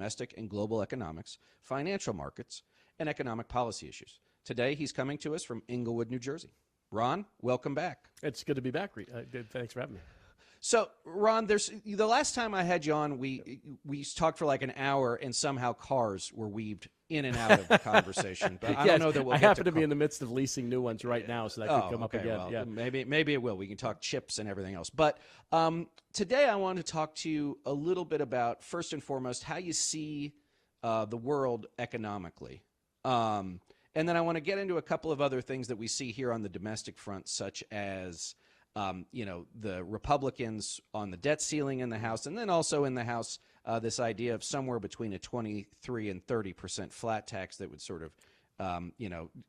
domestic and global economics, financial markets, and economic policy issues. Today, he's coming to us from Englewood, New Jersey. Ron, welcome back. It's good to be back. Thanks for having me. So, Ron, the last time I had you on, we talked for like an hour, and somehow cars were weaved in and out of the conversation. But I don't know that we'll. I happen to be in the midst of leasing new ones right now, so that could come up again. Well, yeah, maybe it will. We can talk chips and everything else. But today, I want to talk to you a little bit about, first and foremost, how you see the world economically. And then I want to get into a couple of other things that we see here on the domestic front, such as the Republicans on the debt ceiling in the House, and then also in the House, this idea of somewhere between a 23 and 30% flat tax that would sort of,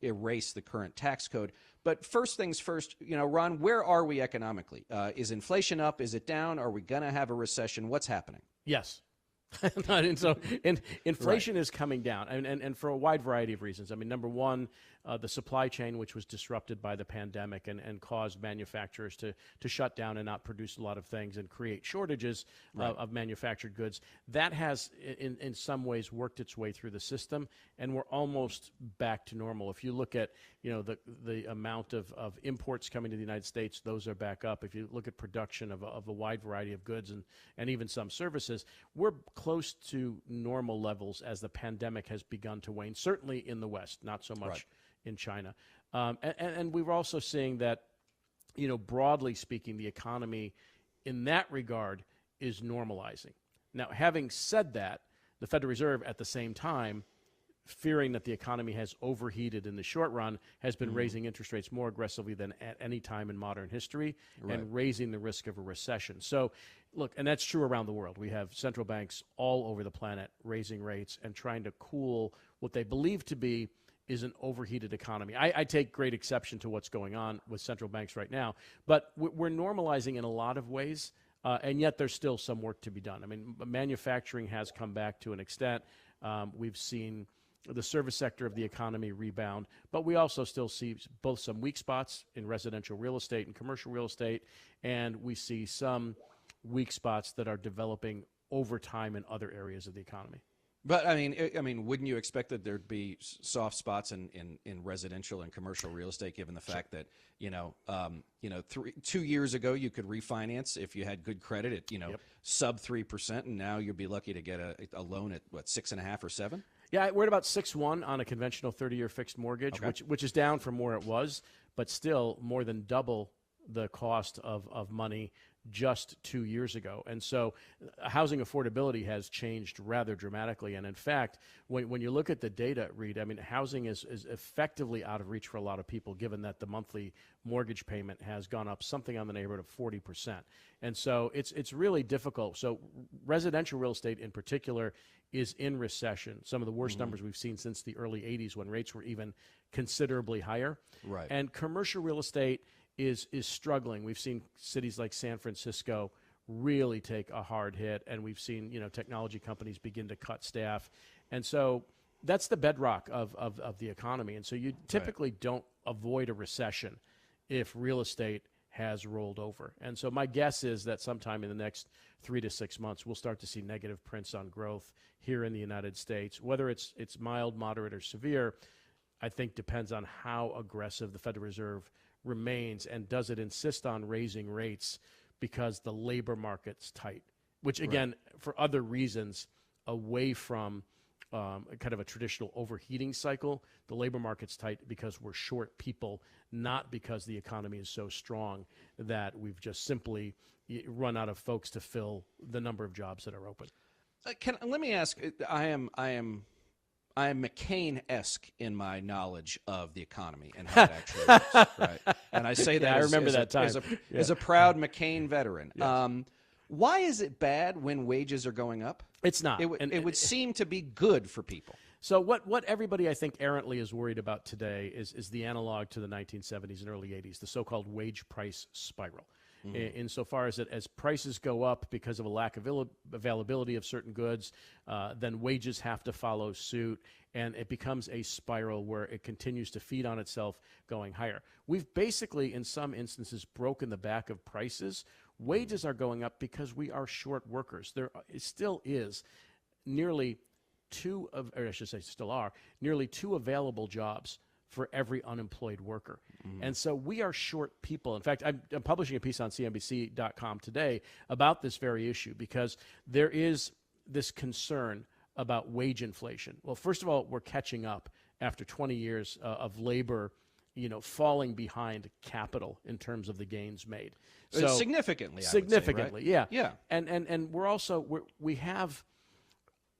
erase the current tax code. But first things first, Ron, where are we economically? Is inflation up? Is it down? Are we going to have a recession? What's happening? Yes. And so inflation is coming down, and for a wide variety of reasons. I mean, number one, the supply chain, which was disrupted by the pandemic and caused manufacturers to shut down and not produce a lot of things and create shortages of manufactured goods. That has, in some ways, worked its way through the system, and we're almost back to normal. If you look at the amount of imports coming to the United States, those are back up. If you look at production of a wide variety of goods and even some services, we're close to normal levels as the pandemic has begun to wane, certainly in the West, not so much in China. And we were also seeing that, broadly speaking, the economy in that regard is normalizing. Now, having said that, the Federal Reserve at the same time, fearing that the economy has overheated in the short run, has been raising interest rates more aggressively than at any time in modern history and raising the risk of a recession. So, look, and that's true around the world. We have central banks all over the planet raising rates and trying to cool what they believe to be is an overheated economy. I take great exception to what's going on with central banks right now, but we're normalizing in a lot of ways, and yet there's still some work to be done. I mean, manufacturing has come back to an extent. We've seen the service sector of the economy rebound, but we also still see both some weak spots in residential real estate and commercial real estate, and we see some weak spots that are developing over time in other areas of the economy. But I mean, wouldn't you expect that there'd be soft spots in residential and commercial real estate, given the fact that 2 years ago you could refinance if you had good credit at sub 3%, and now you'd be lucky to get a loan at what 6.5 or 7? Yeah, we're at about 6.1 on a conventional 30-year fixed mortgage, which is down from where it was, but still more than double the cost of money just 2 years ago. And so housing affordability has changed rather dramatically. And in fact, when you look at the data, Reed, I mean, housing is effectively out of reach for a lot of people, given that the monthly mortgage payment has gone up something on the neighborhood of 40%. And so it's really difficult. So residential real estate in particular is in recession. Some of the worst numbers we've seen since the early 80s, when rates were even considerably higher. Right. And commercial real estate is struggling. We've seen cities like San Francisco really take a hard hit, and we've seen technology companies begin to cut staff, and so that's the bedrock of the economy. And so you typically don't avoid a recession if real estate has rolled over. And so my guess is that sometime in the next 3 to 6 months we'll start to see negative prints on growth here in the United States. Whether it's mild, moderate, or severe, I think depends on how aggressive the Federal Reserve remains, and does it insist on raising rates because the labor market's tight, which again, for other reasons away from kind of a traditional overheating cycle, the labor market's tight because we're short people, not because the economy is so strong that we've just simply run out of folks to fill the number of jobs that are open. Let me ask, I am McCain-esque in my knowledge of the economy and how it actually works, right? And I say that I remember that time. As a proud McCain veteran. Yes. Why is it bad when wages are going up? It's not. It would seem to be good for people. So what everybody, I think, errantly is worried about today is the analog to the 1970s and early 80s, the so-called wage price spiral. Insofar as prices go up because of a lack of availability of certain goods, then wages have to follow suit, and it becomes a spiral where it continues to feed on itself going higher. We've basically, in some instances, broken the back of prices. Wages are going up because we are short workers. There still is nearly or I should say still are, nearly 2 available jobs for every unemployed worker. And so we are short people. In fact, I'm publishing a piece on CNBC.com today about this very issue because there is this concern about wage inflation. Well, first of all, we're catching up after 20 years of labor, falling behind capital in terms of the gains made. So significantly, significantly, I would say, yeah. Yeah. And we're also we have,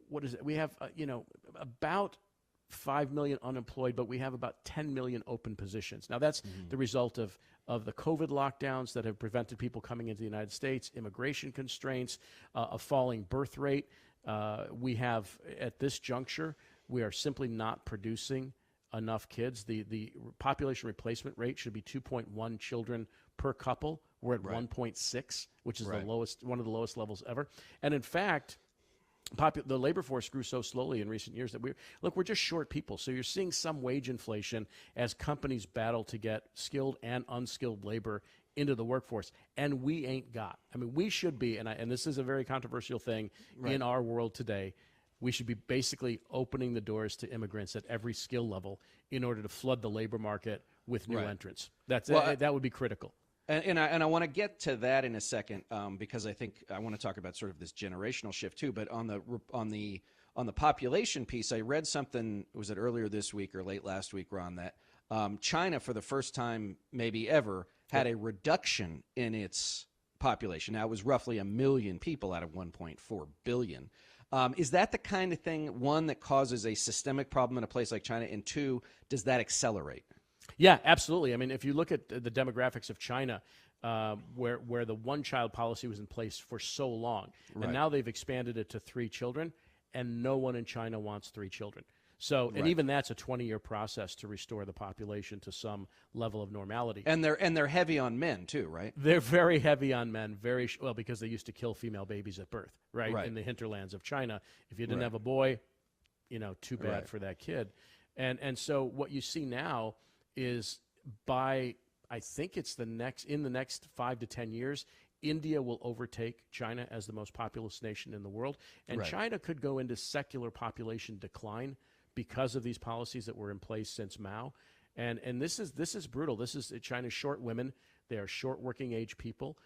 what is it? We have about 5 million unemployed, but we have about 10 million open positions. Now, that's the result of the COVID lockdowns that have prevented people coming into the United States, immigration constraints, a falling birth rate. We have, at this juncture, we are simply not producing enough kids. The population replacement rate should be 2.1 children per couple. We're at 1.6, which is the lowest, one of the lowest levels ever. And in fact, the labor force grew so slowly in recent years that we're just short people. So you're seeing some wage inflation as companies battle to get skilled and unskilled labor into the workforce, and we ain't got. I mean, we should be, and this is a very controversial thing in our world today. We should be basically opening the doors to immigrants at every skill level in order to flood the labor market with new entrants. That would be critical. And I want to get to that in a second because I think I want to talk about sort of this generational shift too. But on the population piece, I read something, was it earlier this week or late last week, Ron, that China, for the first time maybe ever, had a reduction in its population. Now, it was roughly 1 million people out of 1.4 billion. Is that the kind of thing, one, that causes a systemic problem in a place like China, and two, does that accelerate? Yeah, absolutely. I mean, if you look at the demographics of China, where the one-child policy was in place for so long, and now they've expanded it to 3 children, and no one in China wants 3 children. So, and even that's a 20-year process to restore the population to some level of normality. And they're heavy on men too, right? They're very heavy on men, well, because they used to kill female babies at birth, right? In the hinterlands of China. If you didn't have a boy, too bad for that kid. And so what you see now is I think it's in the next 5 to 10 years, India will overtake China as the most populous nation in the world. And China could go into secular population decline because of these policies that were in place since Mao. And this is brutal. China's short women. They are short working age people.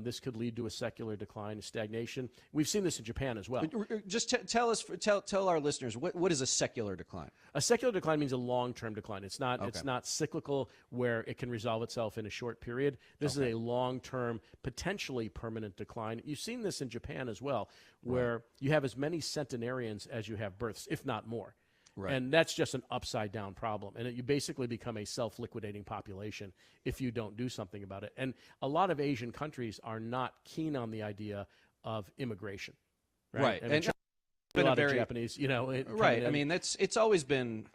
This could lead to a secular decline, stagnation. We've seen this in Japan as well. Just tell our listeners, what is a secular decline? A secular decline means a long-term decline. It's not cyclical where it can resolve itself in a short period. This is a long-term, potentially permanent decline. You've seen this in Japan as well, where you have as many centenarians as you have births, if not more. And that's just an upside-down problem. And you basically become a self-liquidating population if you don't do something about it. And a lot of Asian countries are not keen on the idea of immigration. Right. And a lot of Japanese, I mean, it's always been,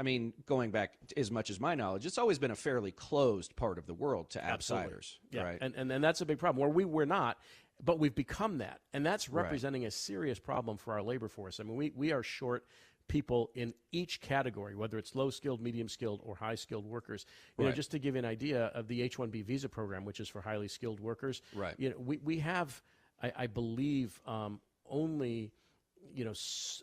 going back as much as my knowledge, it's always been a fairly closed part of the world to outsiders. Yeah. Right. And that's a big problem. Where we're not, but we've become that. And that's representing a serious problem for our labor force. I mean, we are short people in each category, whether it's low-skilled, medium-skilled, or high-skilled workers. Just to give you an idea of the H-1B visa program, which is for highly skilled workers. We have, I believe, only,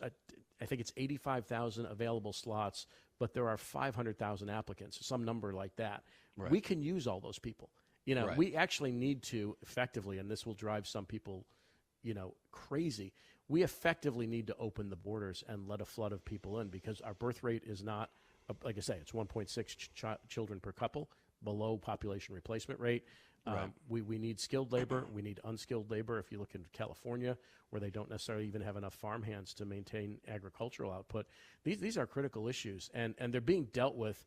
I think it's 85,000 available slots, but there are 500,000 applicants, some number like that. We can use all those people. We actually need to effectively, and this will drive some people, crazy. We effectively need to open the borders and let a flood of people in because our birth rate is not, like I say, it's 1.6 children per couple, below population replacement rate. We need skilled labor. We need unskilled labor. If you look in California, where they don't necessarily even have enough farmhands to maintain agricultural output, these are critical issues, and they're being dealt with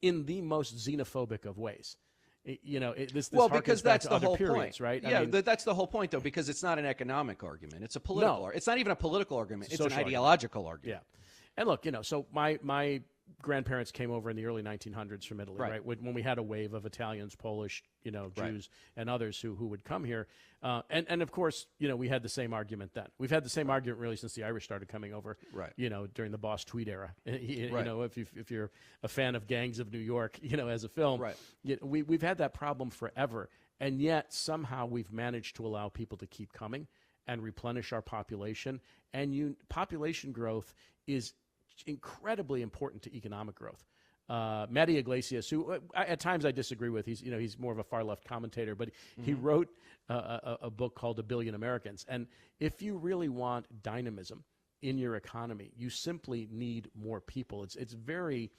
in the most xenophobic of ways. Because that's the whole periods, point, right? Yeah, that's the whole point, though, because it's not an economic argument; it's a political. It's not even a political argument; it's an ideological argument. Yeah, and look, so my grandparents came over in the early 1900s from Italy, right? When we had a wave of Italians, Polish, Jews, and others who would come here, and of course, we had the same argument then. We've had the same argument really since the Irish started coming over, during the Boss Tweed era. If you're a fan of Gangs of New York, as a film, we've had that problem forever, and yet somehow we've managed to allow people to keep coming. and replenish our population. And population growth is incredibly important to economic growth. Matty Iglesias, who at times I disagree with, he's more of a far left commentator, but he wrote a book called A Billion Americans. And if you really want dynamism in your economy, you simply need more people. It's very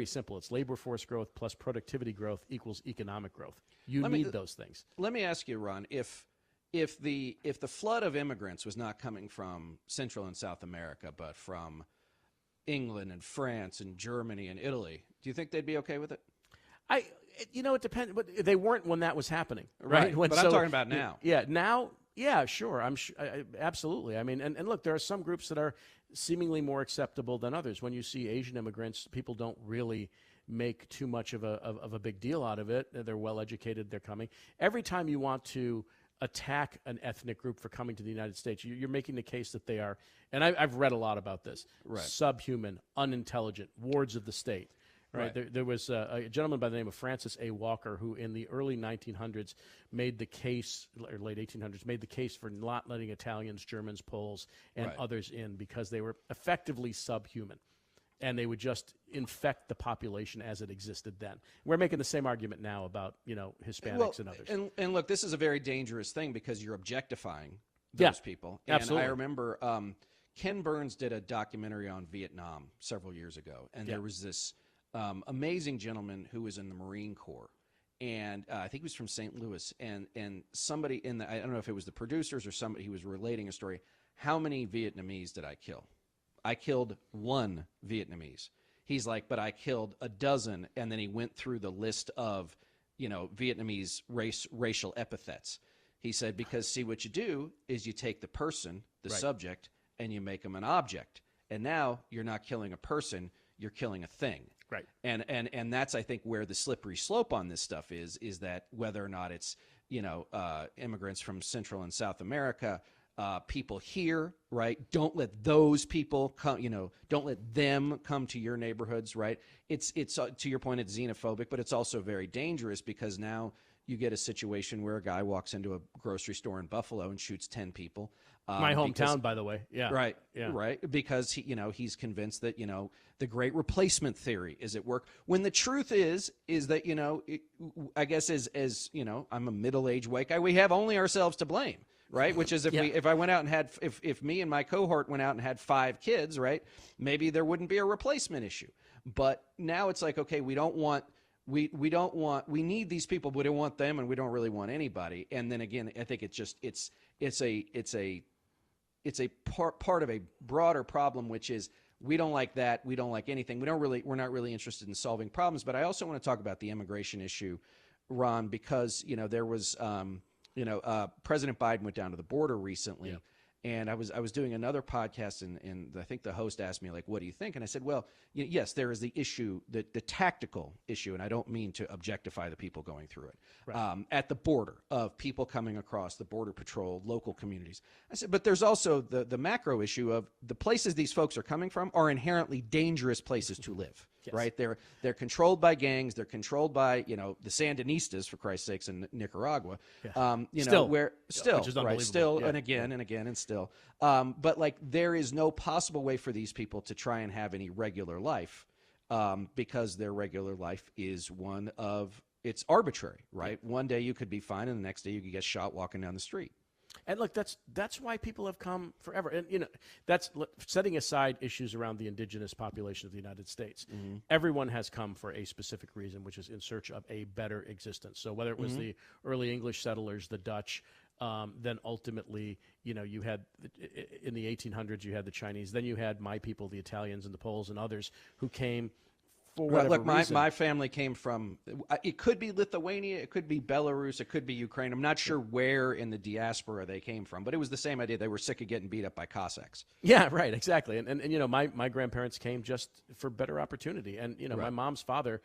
simple. It's labor force growth plus productivity growth equals economic growth. You need those things. Let me ask you, Ron, if the flood of immigrants was not coming from Central and South America, but from England and France and Germany and Italy, do you think they'd be okay with it? It depends. But they weren't when that was happening, right? But I'm talking about now. Yeah, now. Yeah, sure. Absolutely. I mean, and look, there are some groups that are seemingly more acceptable than others. When you see Asian immigrants, people don't really make too much of a big deal out of it. They're well educated. They're coming. Every time you want to attack an ethnic group for coming to the United States, you're making the case that they are, and I've read a lot about this, subhuman, unintelligent, wards of the state. Right. There was a gentleman by the name of Francis A. Walker who in the early 1900s made the case, or late 1800s, made the case for not letting Italians, Germans, Poles, and others in because they were effectively subhuman. And they would just infect the population as it existed then. We're making the same argument now about, Hispanics and others. And look, this is a very dangerous thing because you're objectifying those people. And absolutely. I remember Ken Burns did a documentary on Vietnam several years ago, and there was this amazing gentleman who was in the Marine Corps, and I think he was from St. Louis, and somebody I don't know if it was the producers or somebody, he was relating a story. How many Vietnamese did I kill? I killed 1 Vietnamese. He's like, but I killed a dozen, and then he went through the list of, Vietnamese racial epithets. He said, because see, what you do is you take the person, the subject, and you make them an object, and now you're not killing a person, you're killing a thing. Right. And that's, I think, where the slippery slope on this stuff is that whether or not it's, immigrants from Central and South America, people here, right? Don't let those people come, don't let them come to your neighborhoods, right? It's to your point, it's xenophobic, but it's also very dangerous because now you get a situation where a guy walks into a grocery store in Buffalo and shoots 10 people. My hometown, by the way. Yeah. Right. Yeah. Right. Because he's convinced that, the great replacement theory is at work. When the truth is that, I guess as I'm a middle-aged white guy, we have only ourselves to blame. Right. Which is if I went out and had, if me and my cohort went out and had 5 kids, right, maybe there wouldn't be a replacement issue. But now it's like, okay, we need these people, but we don't want them, and we don't really want anybody. And then again, I think it's a part of a broader problem, which is we don't like that. We don't like anything. We're not really interested in solving problems. But I also want to talk about the immigration issue, Ron, because, there was, President Biden went down to the border recently, and I was doing another podcast, and I think the host asked me, like, what do you think? And I said, well, yes, there is the issue, the tactical issue, and I don't mean to objectify the people going through it, at the border of people coming across, the Border Patrol, local communities. I said, but there's also the macro issue of the places these folks are coming from are inherently dangerous places to live. Yes. Right, they're controlled by gangs. They're controlled by the Sandinistas, for Christ's sakes, in Nicaragua. Yeah. And again, but like there is no possible way for these people to try and have any regular life, because their regular life is one of it's arbitrary. Right, one day you could be fine, and the next day you could get shot walking down the street. And look, that's why people have come forever. And, that's setting aside issues around the indigenous population of the United States. Mm-hmm. Everyone has come for a specific reason, which is in search of a better existence. So whether it was the early English settlers, the Dutch, then ultimately, you had in the 1800s, you had the Chinese. Then you had my people, the Italians and the Poles and others who came for whatever reason. My family came from, it could be Lithuania, it could be Belarus, it could be Ukraine. I'm not sure where in the diaspora they came from, but it was the same idea. They were sick of getting beat up by Cossacks. Yeah, right, exactly. And my grandparents came just for better opportunity. And, my mom's father,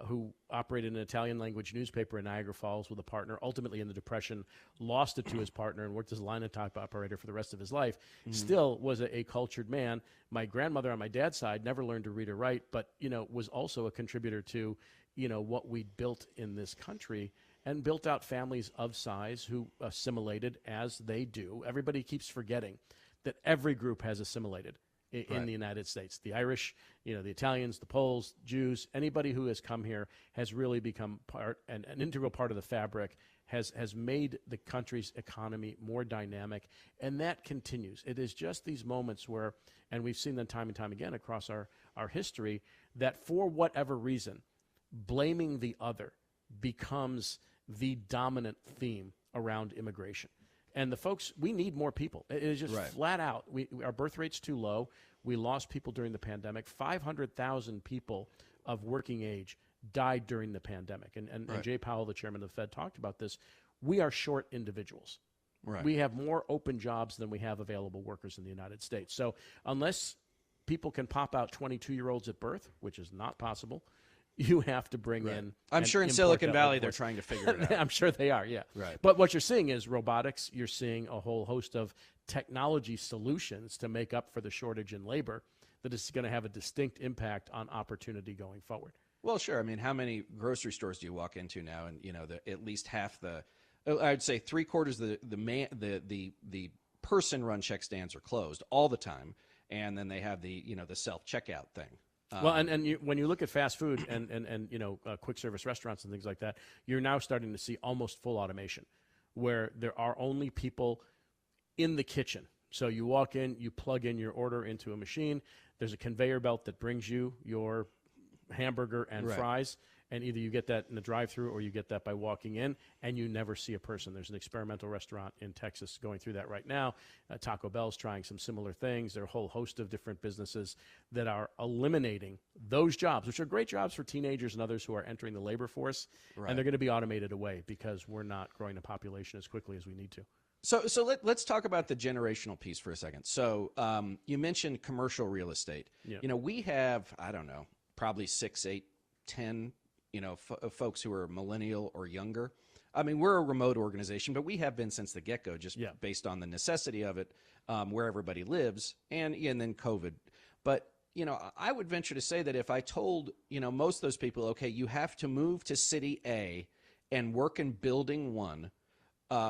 who operated an Italian language newspaper in Niagara Falls with a partner, ultimately in the Depression lost it to his partner and worked as a linotype operator for the rest of his life, still was a cultured man. My grandmother on my dad's side never learned to read or write, but, was also a contributor to, what we built in this country. and built out families of size who assimilated as they do. Everybody keeps forgetting that every group has assimilated in the United States. The Irish, the Italians, the Poles, Jews, anybody who has come here has really become part and an integral part of the fabric, has made the country's economy more dynamic, and that continues. It is just these moments where, and we've seen them time and time again across our history, that for whatever reason, blaming the other becomes the dominant theme around immigration. And the folks, we need more people. It is just flat out. Our birth rate's too low. We lost people during the pandemic. 500,000 people of working age died during the pandemic. And Jay Powell, the chairman of the Fed, talked about this. We are short individuals. Right. We have more open jobs than we have available workers in the United States. So unless people can pop out 22-year-olds at birth, which is not possible, you have to bring in. I'm sure in Silicon Valley they're trying to figure it out. I'm sure they are, yeah. Right. But what you're seeing is robotics. You're seeing a whole host of technology solutions to make up for the shortage in labor that is going to have a distinct impact on opportunity going forward. Well, sure. I mean, how many grocery stores do you walk into now? And at least half I'd say 3/4 the person-run check stands are closed all the time, and then they have the self-checkout thing. Well, when you look at fast food and quick service restaurants and things like that, you're now starting to see almost full automation, where there are only people in the kitchen. So you walk in, you plug in your order into a machine. There's a conveyor belt that brings you your hamburger and fries, and either you get that in the drive-thru or you get that by walking in, and you never see a person. There's an experimental restaurant in Texas going through that right now. Taco Bell's trying some similar things. There are a whole host of different businesses that are eliminating those jobs, which are great jobs for teenagers and others who are entering the labor force, and they're going to be automated away because we're not growing the population as quickly as we need to. So let's talk about the generational piece for a second. So you mentioned commercial real estate. Yeah. We have, I don't know, probably 6, 8, 10 folks who are millennial or younger. I mean, we're a remote organization, but we have been since the get-go, just based on the necessity of it, where everybody lives, and then COVID. But I would venture to say that if I told most of those people, okay, you have to move to City A and work in Building 1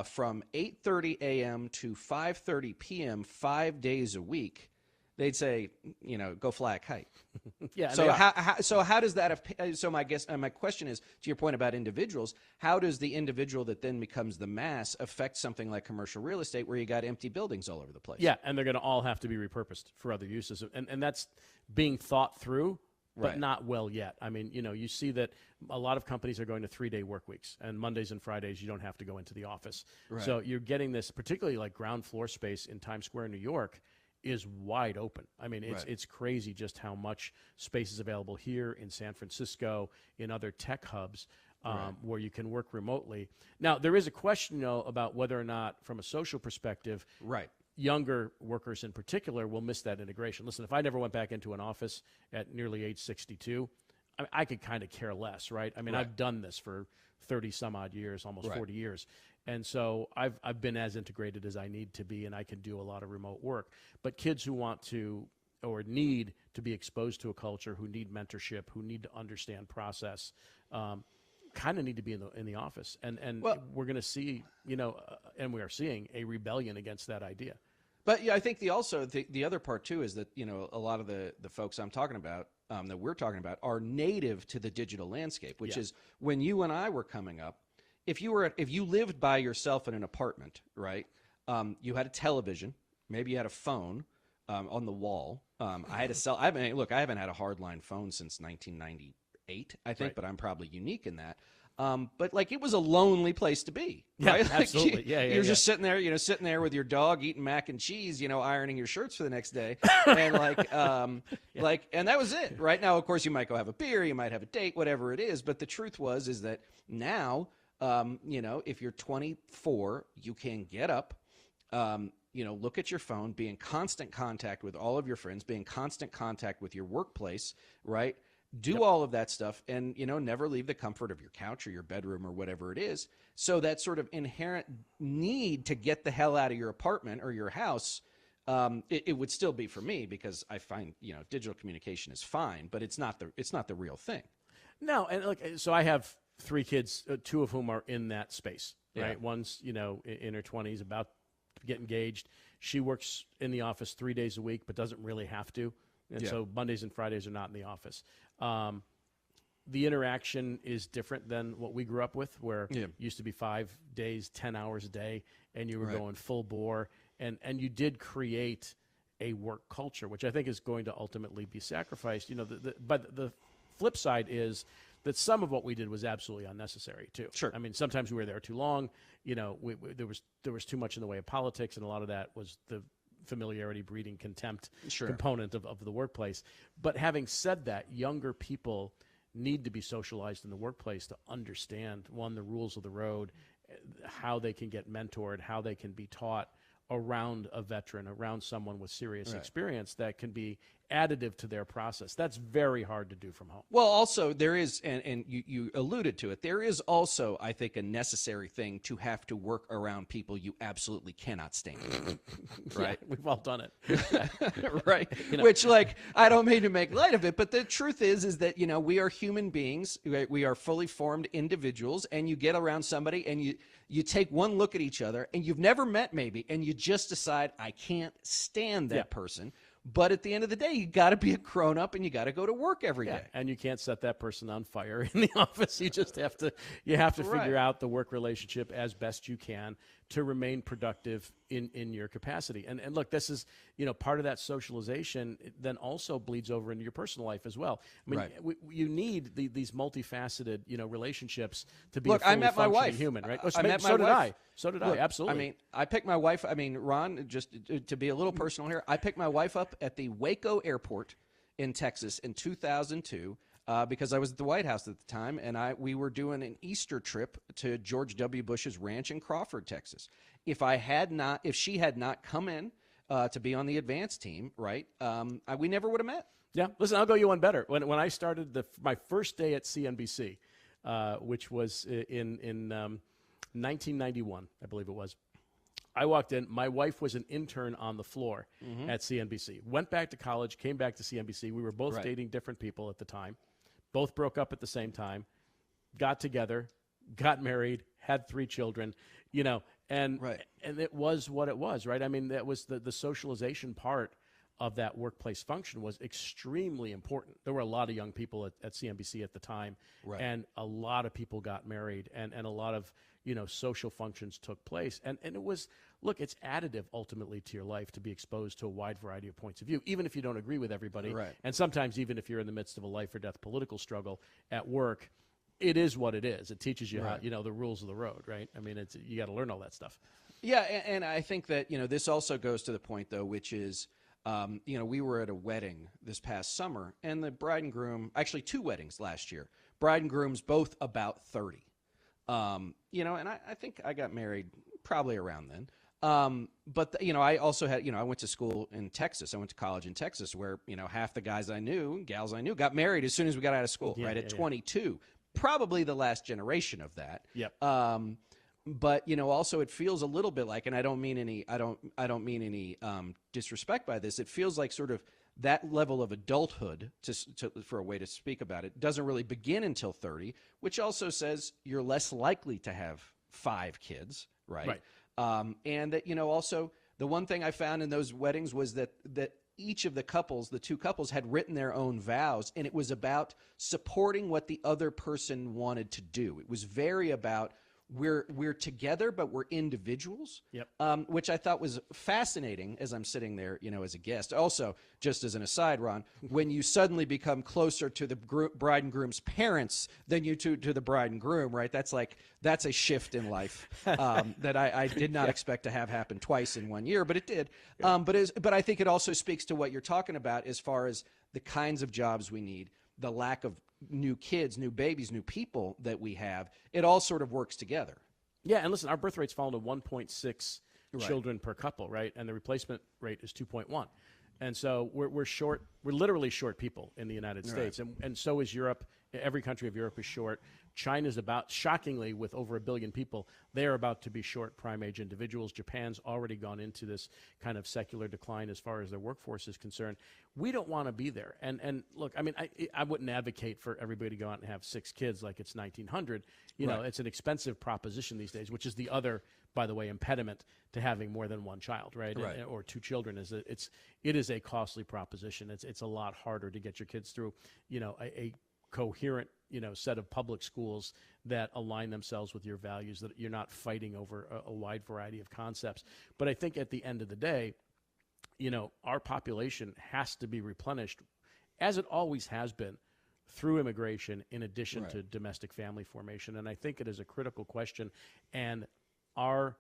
from 8:30 a.m. to 5:30 p.m. 5 days a week, they'd say, go fly a kite. Yeah. So how does that? So my question is, to your point about individuals, how does the individual that then becomes the mass affect something like commercial real estate, where you got empty buildings all over the place? Yeah, and they're going to all have to be repurposed for other uses, and that's being thought through, but not well yet. I mean, you see that a lot of companies are going to 3-day work weeks, and Mondays and Fridays you don't have to go into the office. Right. So you're getting this, particularly like ground floor space in Times Square, New York, is wide open. I mean, it's crazy just how much space is available here in San Francisco, in other tech hubs, where you can work remotely. Now, there is a question, about whether or not, from a social perspective, younger workers in particular will miss that integration. Listen, if I never went back into an office at nearly age 62, I could kind of care less, right? I mean, I've done this for 30 some odd years, almost 40 years. And so I've been as integrated as I need to be, and I can do a lot of remote work. But kids who want to or need to be exposed to a culture, who need mentorship, who need to understand process, kind of need to be in the office. And we're going to see, and we are seeing a rebellion against that idea. But I think the other part too is that a lot of the folks I'm talking about, that we're talking about, are native to the digital landscape, which is when you and I were coming up. If you lived by yourself in an apartment, right? You had a television, maybe you had a phone on the wall. I had a cell. I haven't had a hardline phone since 1998, I think, but I'm probably unique in that. But it was a lonely place to be, right? Yeah, absolutely. You're just sitting there with your dog eating mac and cheese, ironing your shirts for the next day, and and that was it. Right now, of course, you might go have a beer, you might have a date, whatever it is. But the truth is that now, if you're 24, you can get up, look at your phone, be in constant contact with all of your friends, be in constant contact with your workplace, right? Do all of that stuff and, never leave the comfort of your couch or your bedroom or whatever it is. So that sort of inherent need to get the hell out of your apartment or your house, it would still be for me, because I find, digital communication is fine, but it's not the real thing. No, and so I have 3 kids, 2 of whom are in that space, right? Yeah. One's, in her 20s, about to get engaged. She works in the office 3 days a week, but doesn't really have to. And so Mondays and Fridays are not in the office. The interaction is different than what we grew up with, where it used to be 5 days, 10 hours a day, and you were going full bore. And you did create a work culture, which I think is going to ultimately be sacrificed. But the flip side is that some of what we did was absolutely unnecessary too. Sure. I mean, sometimes we were there too long. There was too much in the way of politics, and a lot of that was the familiarity breeding contempt component of the workplace. But having said that, younger people need to be socialized in the workplace to understand, one, the rules of the road, how they can get mentored, how they can be taught around a veteran, around someone with serious experience that can be additive to their process. That's very hard to do from home. Well, also there is, and you alluded to it, there is also, I think, a necessary thing to have to work around people you absolutely cannot stand. Right? Yeah, we've all done it. Right. Which, like, I don't mean to make light of it, but the truth is that, we are human beings. Right? We are fully formed individuals, and you get around somebody and you take one look at each other, and you've never met maybe, and you just decide, I can't stand that person. But at the end of the day, you got to be a grown up and you got to go to work every day. And you can't set that person on fire in the office. You just have to figure out the work relationship as best you can to remain productive in your capacity. And look, this is, part of that socialization then also bleeds over into your personal life as well. I mean, you need these multifaceted, relationships to be a fully functioning human, right? So did I, absolutely. I mean, I picked my wife. I mean, Ron, just to be a little personal here, I picked my wife up at the Waco airport in Texas in 2002 because I was at the White House at the time, and we were doing an Easter trip to George W. Bush's ranch in Crawford, Texas. If she had not come in to be on the advance team, right, we never would have met. Yeah, listen, I'll go you one better. When I started my first day at CNBC, which was in 1991, I believe it was. I walked in. My wife was an intern on the floor at CNBC. Went back to college, came back to CNBC. We were both dating different people at the time. Both broke up at the same time, got together, got married, had 3 children, and it was what it was, right? I mean, that was the socialization part of that workplace function was extremely important. There were a lot of young people at CNBC at the time, and a lot of people got married, and a lot of social functions took place. And it was, look, it's additive ultimately to your life to be exposed to a wide variety of points of view, even if you don't agree with everybody. Right. And sometimes even if you're in the midst of a life or death political struggle at work, it is what it is. It teaches you how, the rules of the road, right? I mean, you got to learn all that stuff. Yeah, and I think that, this also goes to the point, though, which is, we were at a wedding this past summer, and the bride and groom, actually 2 weddings last year, bride and groom's both about 30. And I think I got married probably around then. But I also had, I went to school in Texas. I went to college in Texas where, half the gals I knew got married as soon as we got out of school, at 22, probably the last generation of that. Yep. But, also it feels a little bit like, and I don't mean any disrespect by this. It feels like sort of that level of adulthood, for a way to speak about it, doesn't really begin until 30, which also says you're less likely to have 5 kids, right? And that, also the one thing I found in those weddings was that each of the 2 couples had written their own vows, and it was about supporting what the other person wanted to do. It was very about we're together, but we're individuals, which I thought was fascinating as I'm sitting there, as a guest. Also, just as an aside, Ron, when you suddenly become closer to the bride and groom's parents than you to the bride and groom, right? That's a shift in life that I did not expect to have happen twice in 1 year, but it did. But I think it also speaks to what you're talking about as far as the kinds of jobs we need, the lack of new kids, new babies, new people that we have. It all sort of works together. Yeah, and listen, our birth rate's fallen to 1.6 children per couple, right? And the replacement rate is 2.1. And so we're short we're literally short people in the United States, and so is Europe. Every country of Europe is short. China's about, shockingly, with over 1 billion people, they're about to be short prime age individuals. Japan's already gone into this kind of secular decline as far as their workforce is concerned. We don't want to be there. And look, I mean, I wouldn't advocate for everybody to go out and have 6 kids like it's 1900. You know, it's an expensive proposition these days, which is the other, by the way, impediment to having more than one child, right? Or 2 children. It is a costly proposition. It's a lot harder to get your kids through, you know, a coherent, you know, set of public schools that align themselves with your values, that you're not fighting over a wide variety of concepts. But I think at the end of the day, you know, our population has to be replenished, as it always has been, through immigration in addition to domestic family formation. And I think it is a critical question. And our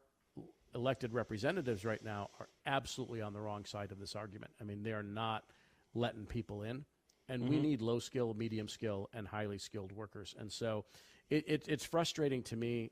elected representatives right now are absolutely on the wrong side of this argument. I mean, they are not letting people in. And we need low skill, medium skill, and highly skilled workers. And so it's frustrating to me.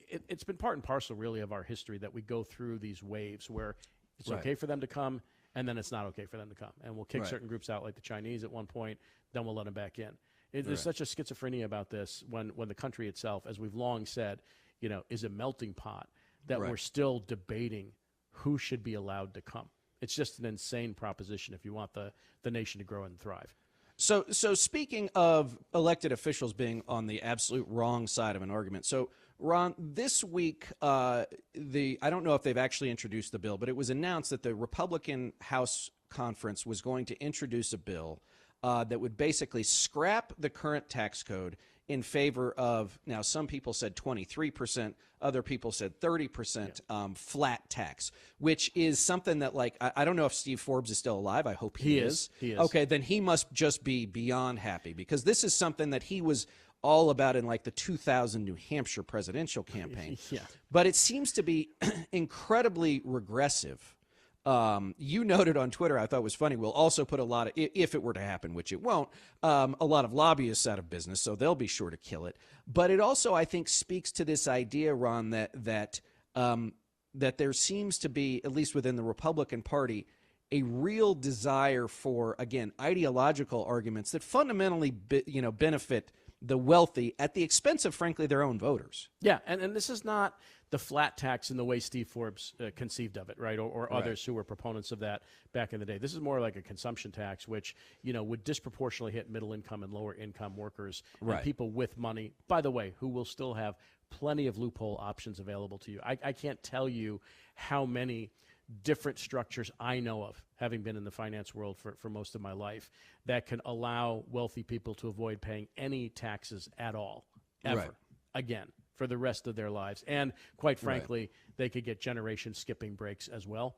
It's been part and parcel, really, of our history that we go through these waves where it's okay for them to come, and then it's not okay for them to come. And we'll kick certain groups out, like the Chinese at one point, then we'll let them back in. There's such a schizophrenia about this when the country itself, as we've long said, you know, is a melting pot, that we're still debating who should be allowed to come. It's just an insane proposition if you want the nation to grow and thrive. So speaking of elected officials being on the absolute wrong side of an argument, so Ron, this week, I don't know if they've actually introduced the bill, but it was announced that the Republican House Conference was going to introduce a bill that would basically scrap the current tax code in favor of, now some people said 23%, other people said 30% flat tax, which is something that, like, I don't know if Steve Forbes is still alive. I hope he is. He is. Okay, then he must just be beyond happy, because this is something that he was all about in, like, the 2000 New Hampshire presidential campaign. But it seems to be incredibly regressive. You noted on Twitter, I thought was funny, we'll also put a lot of, if it were to happen, which it won't, a lot of lobbyists out of business, so they'll be sure to kill it. But it also, I think, speaks to this idea, Ron, that there seems to be, at least within the Republican Party, a real desire for, again, ideological arguments that fundamentally, benefit the wealthy at the expense of, frankly, their own voters. Yeah, and this is not the flat tax in the way Steve Forbes conceived of it, right, or others who were proponents of that back in the day. This is more like a consumption tax, which, you know, would disproportionately hit middle-income and lower-income workers and people with money, by the way, who will still have plenty of loophole options available to you. I can't tell you how many different structures I know of, having been in the finance world for most of my life, that can allow wealthy people to avoid paying any taxes at all, ever, again, for the rest of their lives. And quite frankly, they could get generation skipping breaks as well.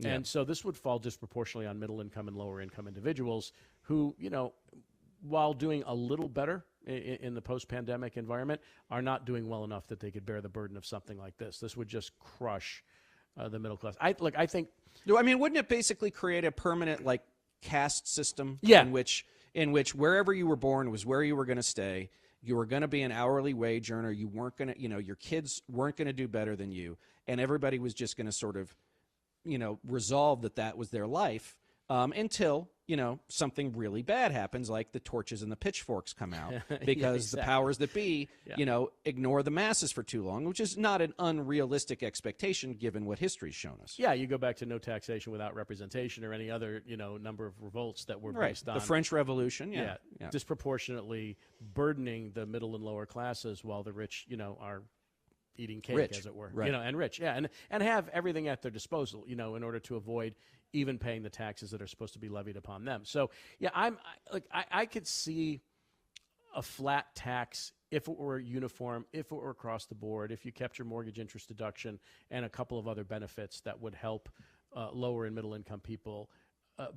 And so this would fall disproportionately on middle income and lower income individuals who, you know, while doing a little better in the post-pandemic environment, are not doing well enough that they could bear the burden of something like this. This would just crush the middle class. I think. I mean, wouldn't it basically create a permanent, like, caste system? Yeah. In which wherever you were born was where you were going to stay. You were going to be an hourly wage earner. You weren't going to, your kids weren't going to do better than you, and everybody was just going to sort of, resolve that was their life until, something really bad happens, like the torches and the pitchforks come out because the powers that be, ignore the masses for too long, which is not an unrealistic expectation given what history's shown us. Yeah, you go back to no taxation without representation or any other, number of revolts that were based on the French Revolution. Disproportionately burdening the middle and lower classes while the rich, are eating cake, as it were, and rich, and have everything at their disposal, in order to avoid even paying the taxes that are supposed to be levied upon them. So, I could see a flat tax if it were uniform, if it were across the board, if you kept your mortgage interest deduction and a couple of other benefits that would help lower and middle income people.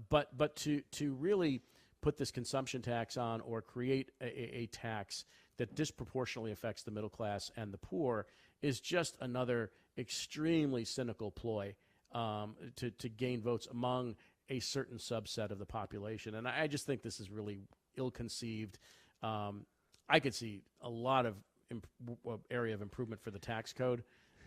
But to really put this consumption tax on or create a tax that disproportionately affects the middle class and the poor is just another extremely cynical ploy to gain votes among a certain subset of the population. And I just think this is really ill-conceived. I could see a lot of area of improvement for the tax code.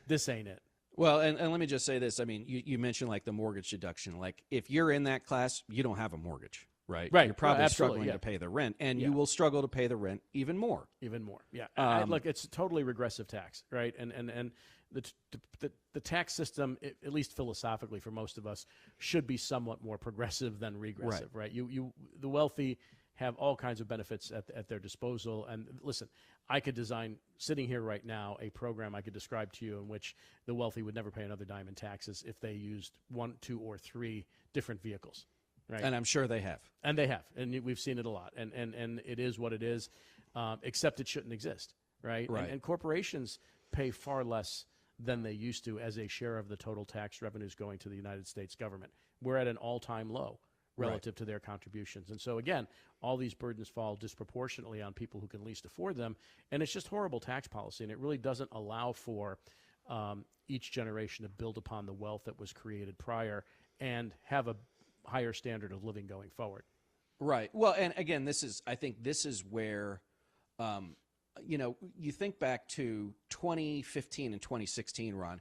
This ain't it. Well, and let me just say this. I mean, you mentioned, like, the mortgage deduction. Like, if you're in that class, you don't have a mortgage. right? Right. You're probably Absolutely, struggling yeah. to pay the rent, and Yeah. you will struggle to pay the rent even more. Even more, yeah. Look, it's totally regressive tax, right? And the tax system, at least philosophically for most of us, should be somewhat more progressive than regressive, right? The wealthy have all kinds of benefits at their disposal. And listen, I could design, sitting here right now, a program I could describe to you in which the wealthy would never pay another dime in taxes if they used 1, 2, or 3 different vehicles. Right. And I'm sure they have. And they have. And we've seen it a lot. And it is what it is, except it shouldn't exist. Right. Right. And corporations pay far less than they used to as a share of the total tax revenues going to the United States government. We're at an all-time low relative to their contributions. And so, again, all these burdens fall disproportionately on people who can least afford them. And it's just horrible tax policy. And it really doesn't allow for each generation to build upon the wealth that was created prior and have a higher standard of living going forward. Right. Well, and again, I think this is where, you think back to 2015 and 2016, Ron.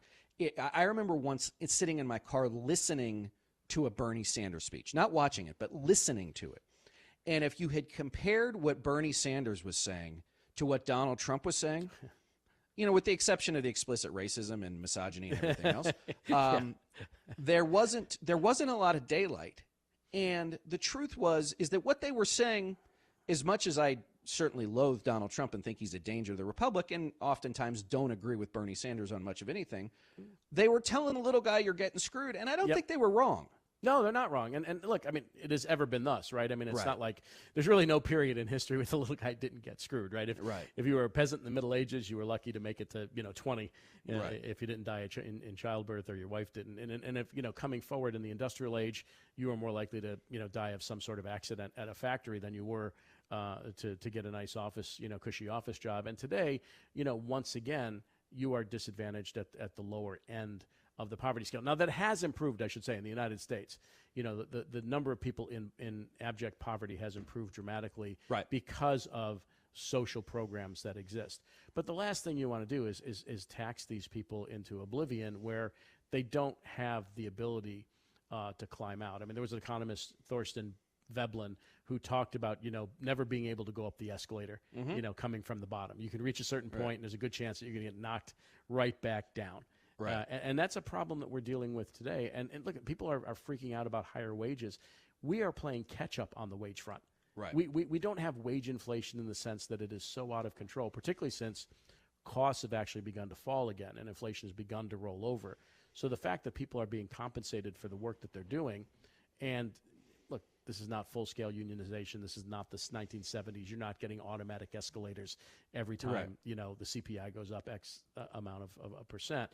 I remember once sitting in my car listening to a Bernie Sanders speech, not watching it, but listening to it. And if you had compared what Bernie Sanders was saying to what Donald Trump was saying, with the exception of the explicit racism and misogyny and everything else, there wasn't a lot of daylight. And the truth is that what they were saying, as much as I certainly loathe Donald Trump and think he's a danger to the republic, and oftentimes don't agree with Bernie Sanders on much of anything, they were telling the little guy you're getting screwed, and I don't think they were wrong. No, they're not wrong. And look, I mean, it has ever been thus, right? I mean, it's not like there's really no period in history where the little guy didn't get screwed, right? If you were a peasant in the Middle Ages, you were lucky to make it to 20, if you didn't die in childbirth or your wife didn't. And if coming forward in the industrial age, you were more likely to die of some sort of accident at a factory than you were to get a nice office, cushy office job. And today, once again, you are disadvantaged at the lower end of the poverty scale. Now, that has improved, I should say, in the United States. The number of people in abject poverty has improved dramatically because of social programs that exist. But the last thing you want to do is tax these people into oblivion where they don't have the ability to climb out. I mean, there was an economist, Thorsten Veblen, who talked about, never being able to go up the escalator, coming from the bottom. You can reach a certain point, and there's a good chance that you're going to get knocked right back down. Right. And that's a problem that we're dealing with today. And look, people are freaking out about higher wages. We are playing catch up on the wage front. Right. We don't have wage inflation in the sense that it is so out of control, particularly since costs have actually begun to fall again and inflation has begun to roll over. So the fact that people are being compensated for the work that they're doing, and look, this is not full-scale unionization. This is not the 1970s. You're not getting automatic escalators every time the CPI goes up X amount of a percent.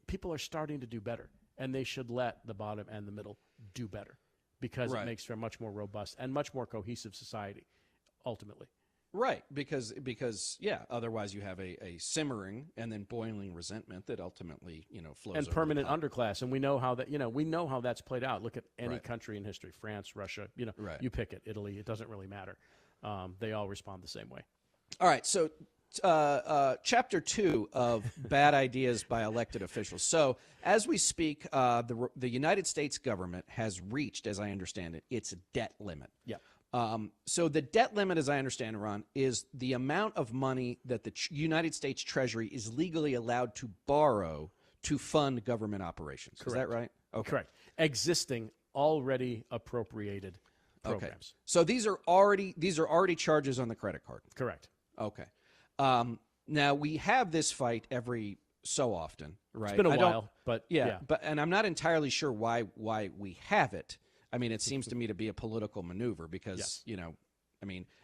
People are starting to do better, and they should let the bottom and the middle do better because it makes for a much more robust and much more cohesive society, ultimately. Right, because otherwise you have a simmering and then boiling resentment that ultimately flows and over permanent the top. underclass, and we know how that's played out. Look at any country in history: France, Russia. You pick it. Italy. It doesn't really matter. They all respond the same way. All right, so. Chapter 2 of Bad Ideas by Elected Officials. So, as we speak, the United States government has reached, as I understand it, its debt limit. Yeah. So the debt limit, as I understand it, Ron, is the amount of money that the United States Treasury is legally allowed to borrow to fund government operations. Correct. Is that right? Okay. Correct. Existing, already appropriated programs. Okay. So these are already charges on the credit card. Correct. Okay. Now we have this fight every so often, right? It's been a while, but yeah. And I'm not entirely sure why we have it. I mean, it seems to me to be a political maneuver because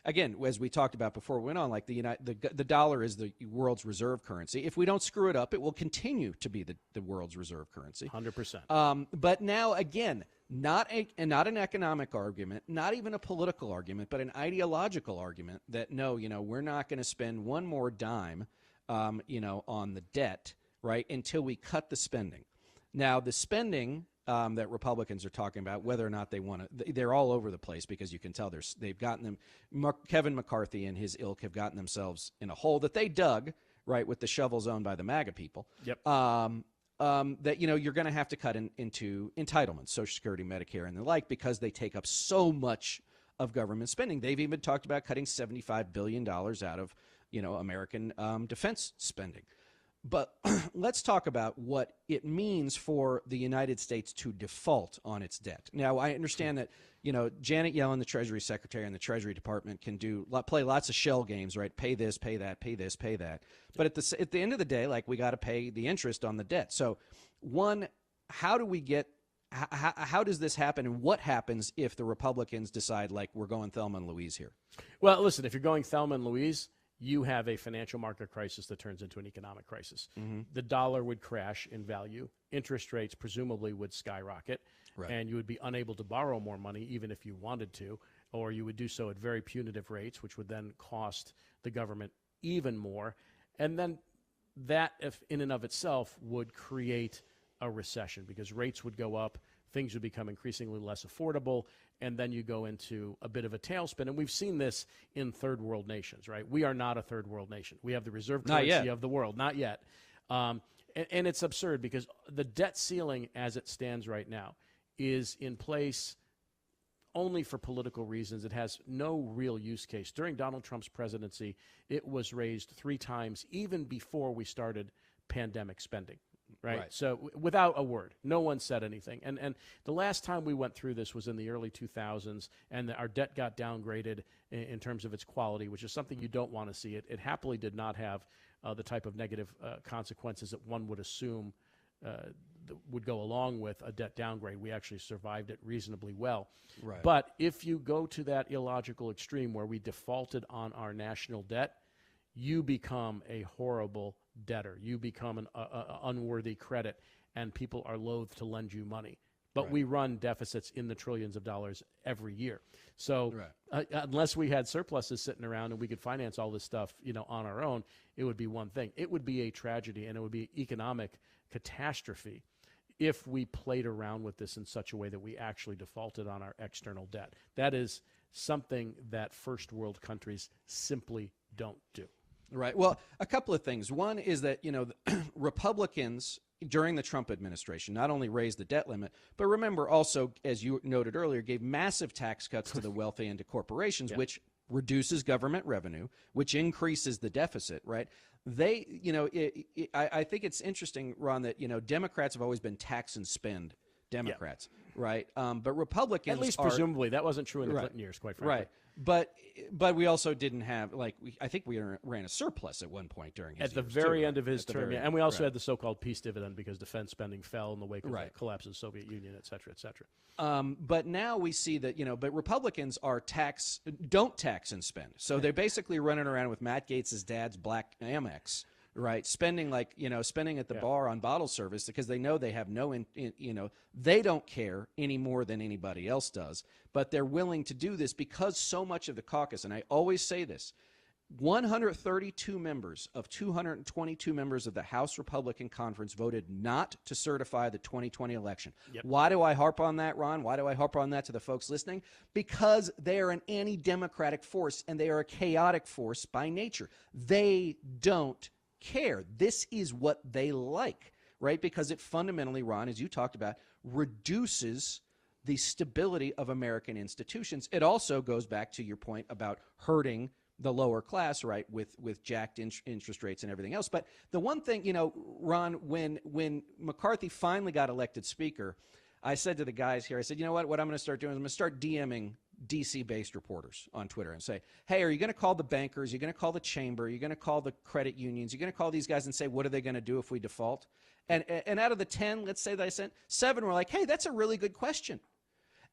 again, as we talked about before we went on, like the dollar is the world's reserve currency. If we don't screw it up, it will continue to be the world's reserve currency. 100%. But now again, not an economic argument, not even a political argument, but an ideological argument that no, we're not going to spend one more dime, on the debt, right, until we cut the spending. Now, the spending that Republicans are talking about, whether or not they want to, they're all over the place because you can tell they've gotten them. Kevin McCarthy and his ilk have gotten themselves in a hole that they dug, right, with the shovels owned by the MAGA people. Yep. that, you're going to have to cut into entitlements, Social Security, Medicare, and the like, because they take up so much of government spending. They've even talked about cutting $75 billion out of, American defense spending. But let's talk about what it means for the United States to default on its debt. Now, I understand that, Janet Yellen, the Treasury Secretary, and the Treasury Department can play lots of shell games, right? Pay this, pay that, pay this, pay that. But at the end of the day, we got to pay the interest on the debt. So, one, how do we get? How does this happen, and what happens if the Republicans decide we're going Thelma and Louise here? Well, listen, if you're going Thelma and Louise, you have a financial market crisis that turns into an economic crisis. Mm-hmm. The dollar would crash in value. Interest rates presumably would skyrocket. Right. And you would be unable to borrow more money even if you wanted to, or you would do so at very punitive rates, which would then cost the government even more. And then that, if in and of itself, would create a recession because rates would go up, things would become increasingly less affordable, and then you go into a bit of a tailspin. And we've seen this in third world nations, right? We are not a third world nation. We have the reserve currency of the world, not yet. And it's absurd because the debt ceiling as it stands right now is in place only for political reasons. It has no real use case. During Donald Trump's presidency, it was raised 3 times, even before we started pandemic spending. Right? So without a word, no one said anything. And the last time we went through this was in the early 2000s, and our debt got downgraded in terms of its quality, which is something you don't want to see. It happily did not have the type of negative consequences that one would assume would go along with a debt downgrade. We actually survived it reasonably well. Right. But if you go to that illogical extreme where we defaulted on our national debt, you become a horrible debtor. You become an unworthy credit, and people are loath to lend you money. But we run deficits in the trillions of dollars every year. So unless we had surpluses sitting around and we could finance all this stuff, on our own, it would be one thing. It would be a tragedy, and it would be economic catastrophe if we played around with this in such a way that we actually defaulted on our external debt. That is something that first world countries simply don't do. Right. Well, a couple of things. One is that, Republicans during the Trump administration not only raised the debt limit, but remember also, as you noted earlier, gave massive tax cuts to the wealthy and to corporations, which reduces government revenue, which increases the deficit, right? They, I think it's interesting, Ron, that, Democrats have always been tax and spend Democrats, right? But Republicans at least presumably. That wasn't true in the Clinton years, quite frankly. Right. But we also didn't have, I think we ran a surplus at one point during his At the very end of his term, and we also had the so-called peace dividend because defense spending fell in the wake of the collapse of the Soviet Union, et cetera, et cetera. But now we see that, but Republicans don't tax and spend. So they're basically running around with Matt Gaetz' dad's black Amex, right? Spending spending at the bar on bottle service because they know they have they don't care any more than anybody else does, but they're willing to do this because so much of the caucus, and I always say this, 132 members of 222 members of the House Republican Conference voted not to certify the 2020 election. Yep. Why do I harp on that, Ron? Why do I harp on that to the folks listening? Because they are an anti-democratic force, and they are a chaotic force by nature. They don't care. This is what they like, right? Because it fundamentally, Ron, as you talked about, reduces the stability of American institutions. It also goes back to your point about hurting the lower class, right, with jacked interest rates and everything else. But the one thing, Ron, when McCarthy finally got elected speaker, I said to the guys here, I said, you know what I'm going to start doing is I'm going to start DMing DC-based reporters on Twitter and say, hey, are you going to call the bankers? Are you going to call the chamber? Are you going to call the credit unions? Are you going to call these guys and say, what are they going to do if we default? And out of the 10, let's say that I sent, 7 were like, hey, that's a really good question.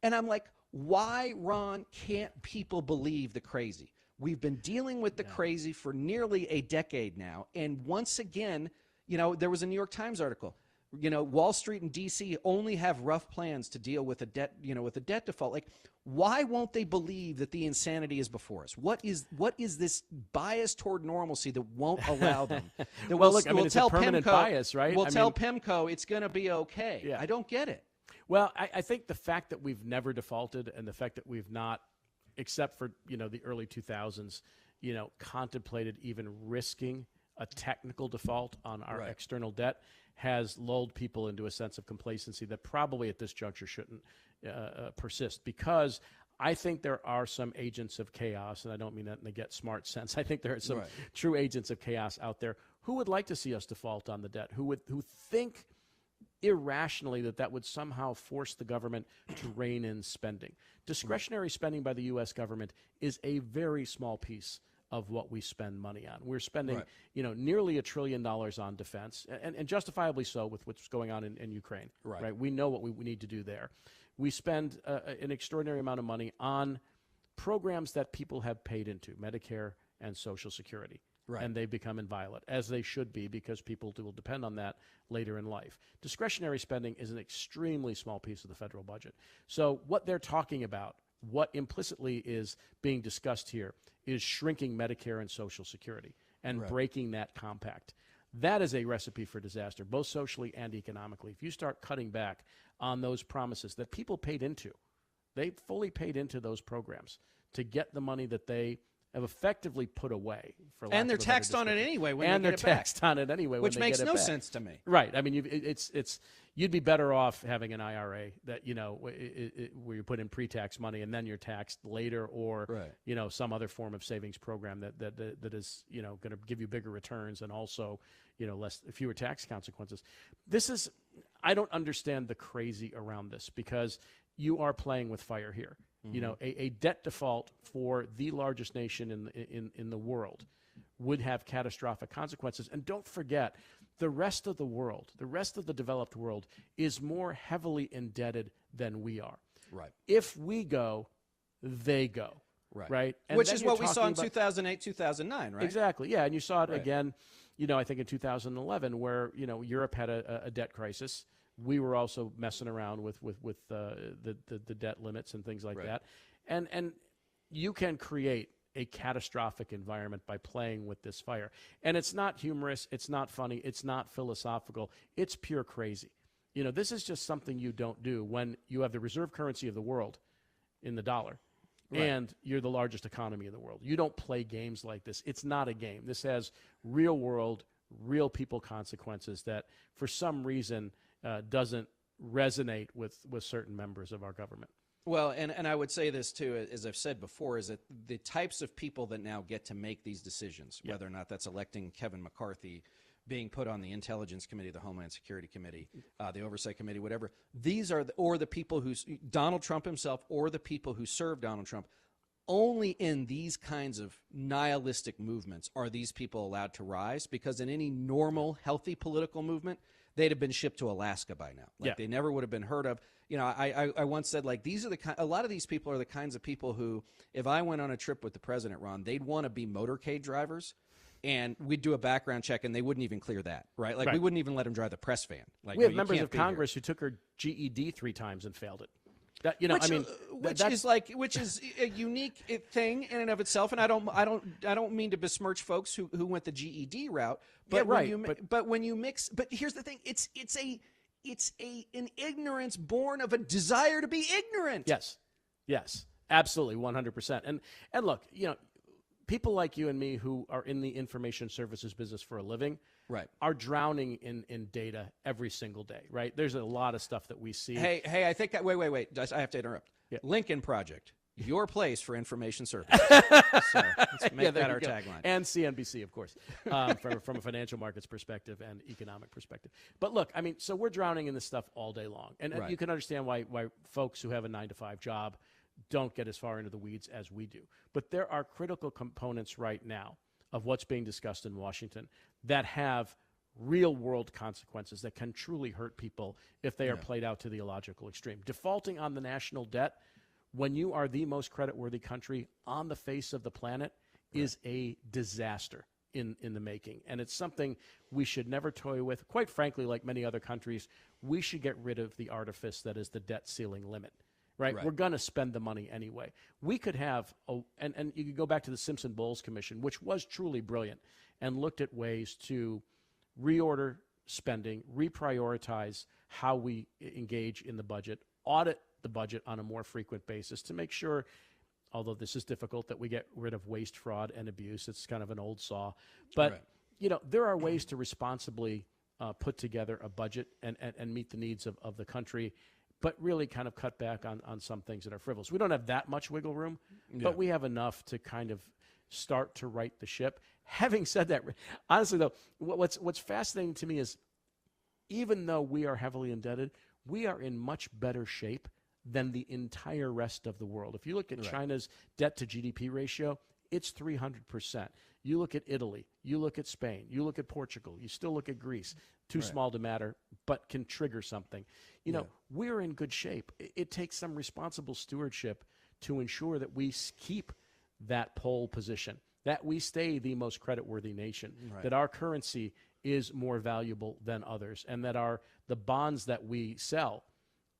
And I'm like, why, Ron, can't people believe the crazy? We've been dealing with the crazy for nearly a decade now. And once again, there was a New York Times article. Wall Street and D.C. only have rough plans to deal with a debt, with a debt default. Like, why won't they believe that the insanity is before us? What is this bias toward normalcy that won't allow them? That well, look, it's a permanent bias, right? We'll tell PIMCO it's going to be okay. Yeah. I don't get it. Well, I think the fact that we've never defaulted and the fact that we've not, except for, the early 2000s, contemplated even risking a technical default on our external debt has lulled people into a sense of complacency that probably at this juncture shouldn't persist, because I think there are some agents of chaos, and I don't mean that in the get smart sense. I think there are some true agents of chaos out there who would like to see us default on the debt, who think irrationally that would somehow force the government to rein in spending. Discretionary spending by the U.S. government is a very small piece of what we spend money on. We're spending, nearly $1 trillion on defense, and justifiably so with what's going on in Ukraine. Right? We know what we need to do there. We spend an extraordinary amount of money on programs that people have paid into, Medicare and Social Security. Right. And they've become inviolate, as they should be, because people will depend on that later in life. Discretionary spending is an extremely small piece of the federal budget. So what they're talking about, what implicitly is being discussed here, is shrinking Medicare and Social Security and breaking that compact. That is a recipe for disaster, both socially and economically. If you start cutting back on those promises that people paid into, they fully paid into those programs to get the money that they have effectively put away. And they're taxed on it anyway when they get it back. And they're taxed on it anyway when they get it back. Which makes no sense to me. Right. I mean, you'd be better off having an IRA that, where you put in pre-tax money and then you're taxed later, or, some other form of savings program that is, going to give you bigger returns and also, fewer tax consequences. I don't understand the crazy around this, because you are playing with fire here. A debt default for the largest nation in the world would have catastrophic consequences. And don't forget, the rest of the world, the rest of the developed world, is more heavily indebted than we are. Right. If we go, they go. Right. And which is what we saw in 2008, 2009, right? Exactly. Yeah. And you saw it again, I think in 2011, where, Europe had a debt crisis. We were also messing around with the debt limits and things like that. And you can create a catastrophic environment by playing with this fire. And it's not humorous. It's not funny. It's not philosophical. It's pure crazy. This is just something you don't do when you have the reserve currency of the world in the dollar. And you're the largest economy in the world. You don't play games like this. It's not a game. This has real world, real people consequences that for some reason doesn't resonate with certain members of our government. Well, and I would say this too, as I've said before, is that the types of people that now get to make these decisions, whether or not that's electing Kevin McCarthy, being put on the Intelligence Committee, the Homeland Security Committee, the Oversight Committee, whatever, these are, or the people who, Donald Trump himself, or the people who serve Donald Trump, only in these kinds of nihilistic movements are these people allowed to rise, because in any normal, healthy political movement, they'd have been shipped to Alaska by now. They never would have been heard of. I once said, these are a lot of these people are the kinds of people who, if I went on a trip with the president, Ron, they'd want to be motorcade drivers, and we'd do a background check, and they wouldn't even clear that, right? We wouldn't even let them drive the press van. We have members of Congress who took her GED 3 times and failed it. Which is a unique thing in and of itself, and I don't mean to besmirch folks who went the GED route, but when you mix, but here's the thing, it's an ignorance born of a desire to be ignorant. Yes, absolutely, 100%. And look, people like you and me who are in the information services business for a living, are drowning in data every single day, right? There's a lot of stuff that we see. Hey, I think wait. I have to interrupt. Lincoln Project, your place for information services. So let's make that our tagline. And CNBC, of course, from a financial markets perspective and economic perspective. But look, so we're drowning in this stuff all day long. And you can understand why folks who have a 9-to-5 job don't get as far into the weeds as we do. But there are critical components right now of what's being discussed in Washington that have real-world consequences that can truly hurt people if they are played out to the illogical extreme. Defaulting on the national debt when you are the most creditworthy country on the face of the planet is a disaster in the making. And it's something we should never toy with. Quite frankly, like many other countries, we should get rid of the artifice that is the debt ceiling limit. Right? We're going to spend the money anyway. We could have, and you could go back to the Simpson-Bowles Commission, which was truly brilliant, and looked at ways to reorder spending, reprioritize how we engage in the budget, audit the budget on a more frequent basis to make sure, although this is difficult, that we get rid of waste, fraud, and abuse. It's kind of an old saw. But, there are ways to responsibly put together a budget and meet the needs of the country, but really kind of cut back on some things that are frivolous. We don't have that much wiggle room, but we have enough to kind of start to right the ship. Having said that, honestly, though, what's fascinating to me is even though we are heavily indebted, we are in much better shape than the entire rest of the world. If you look at China's debt to GDP ratio, it's 300%. You look at Italy, you look at Spain, you look at Portugal, you still look at Greece, too small to matter, but can trigger something. You know, we're in good shape. It takes some responsible stewardship to ensure that we keep that pole position, that we stay the most creditworthy nation, that our currency is more valuable than others, and that the bonds that we sell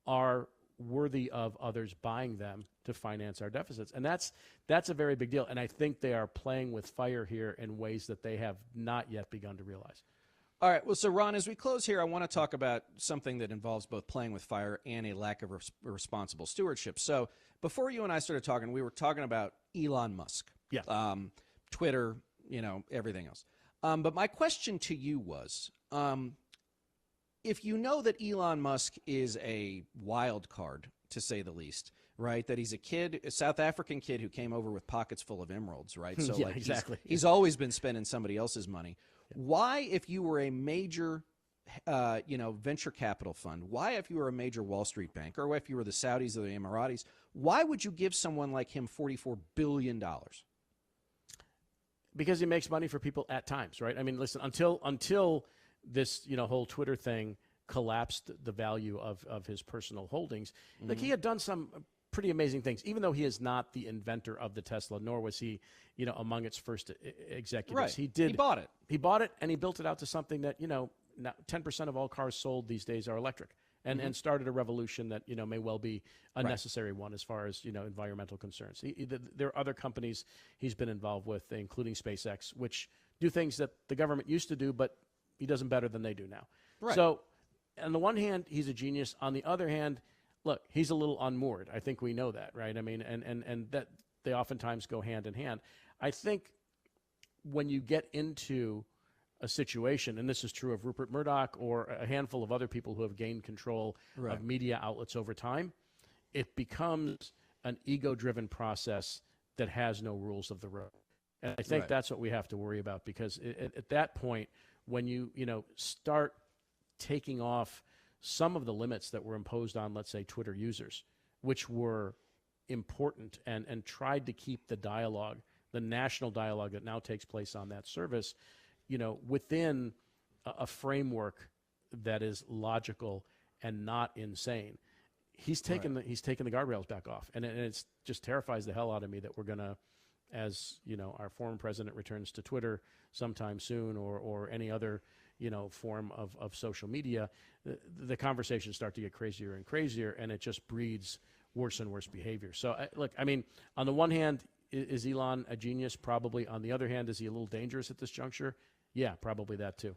are worthy of others buying them to finance our deficits. And that's a very big deal. And I think they are playing with fire here in ways that they have not yet begun to realize. All right. Well, so Ron, as we close here, I want to talk about something that involves both playing with fire and a lack of responsible stewardship. So before you and I started talking, we were talking about Elon Musk. Yeah. Twitter, everything else. But my question to you was, if you know that Elon Musk is a wild card, to say the least, right? That he's a South African kid who came over with pockets full of emeralds, right? So yeah, exactly. He's always been spending somebody else's money. Yeah. Why, if you were a major, venture capital fund, why, if you were a major Wall Street bank, or if you were the Saudis or the Emiratis, why would you give someone like him $44 billion? Because he makes money for people at times, right? I mean, listen, until this, whole Twitter thing collapsed the value of his personal holdings, like he had done some pretty amazing things, even though he is not the inventor of the Tesla, nor was he, among its first executives. Right. He bought it. He bought it, and he built it out to something that, now 10% of all cars sold these days are electric, and started a revolution that, may well be a necessary one as far as, environmental concerns. There are other companies he's been involved with, including SpaceX, which do things that the government used to do, but he does them better than they do now. Right. So on the one hand, he's a genius. On the other hand, look, he's a little unmoored. I think we know that, right? I mean, and that they oftentimes go hand in hand. I think when you get into a situation, and this is true of Rupert Murdoch or a handful of other people who have gained control of media outlets over time, it becomes an ego-driven process that has no rules of the road. And I think that's what we have to worry about, because at that point, when you start taking off some of the limits that were imposed on, let's say, Twitter users, which were important and tried to keep the dialogue, the national dialogue that now takes place on that service, within a framework that is logical and not insane. He's taken the guardrails back off, and it just terrifies the hell out of me that we're gonna, as our former president returns to Twitter sometime soon, or any other form of social media, the conversations start to get crazier and crazier, and it just breeds worse and worse behavior. So look, I mean, on the one hand, is Elon a genius? Probably. On the other hand, is he a little dangerous at this juncture? Yeah, probably that too.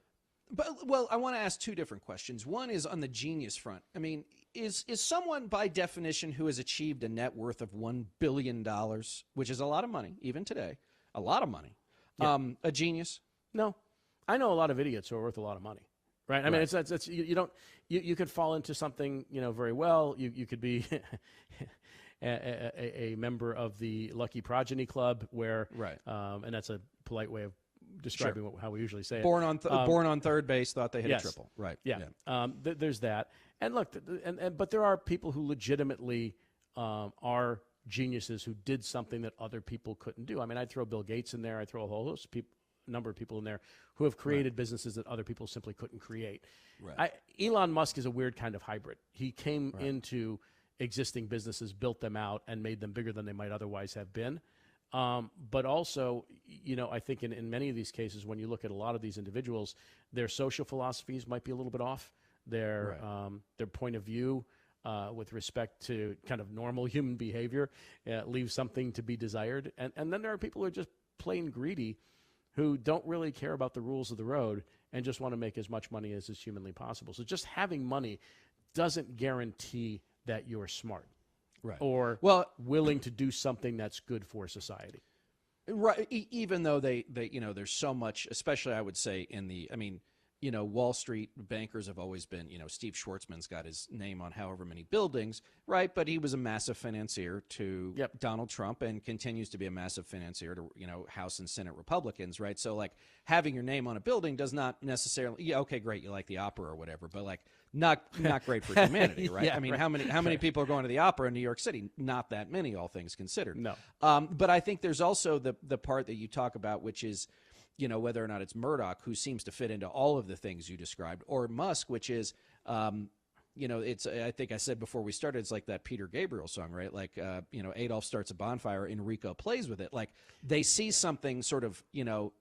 But, well, I want to ask two different questions. One is on the genius front. I mean, is someone by definition who has achieved a net worth of $1 billion, which is a lot of money, even today, a lot of money, a genius? No. I know a lot of idiots who are worth a lot of money, right? I mean, it's you could fall into something, very well. You could be a member of the Lucky Progeny Club, where, and that's a polite way of describing how we usually say it. Born on third base, thought they hit a triple. Right. Yeah. There's that. And look, but there are people who legitimately are geniuses who did something that other people couldn't do. I mean, I'd throw Bill Gates in there. I'd throw a whole host of number of people in there who have created businesses that other people simply couldn't create. Elon Musk is a weird kind of hybrid. He came into existing businesses, built them out, and made them bigger than they might otherwise have been. But also, I think in many of these cases, when you look at a lot of these individuals, their social philosophies might be a little bit off. Their point of view with respect to kind of normal human behavior leaves something to be desired. And then there are people who are just plain greedy, who don't really care about the rules of the road and just want to make as much money as is humanly possible. So just having money doesn't guarantee that you're smart. Or willing to do something that's good for society. Right. Even though they there's so much, especially I would say Wall Street bankers have always been, Steve Schwartzman's got his name on however many buildings, right? But he was a massive financier to Donald Trump and continues to be a massive financier to, House and Senate Republicans, right? So like having your name on a building does not necessarily, yeah, okay, great, you like the opera or whatever, but like not great for humanity, right? Yeah, I mean, right. how many people are going to the opera in New York City? Not that many, all things considered. No. But I think there's also the part that you talk about, which is, whether or not it's Murdoch, who seems to fit into all of the things you described, or Musk, which is, it's, I think I said before we started, it's like that Peter Gabriel song, right? Like, Adolf starts a bonfire, Enrico plays with it. Like they see something sort of,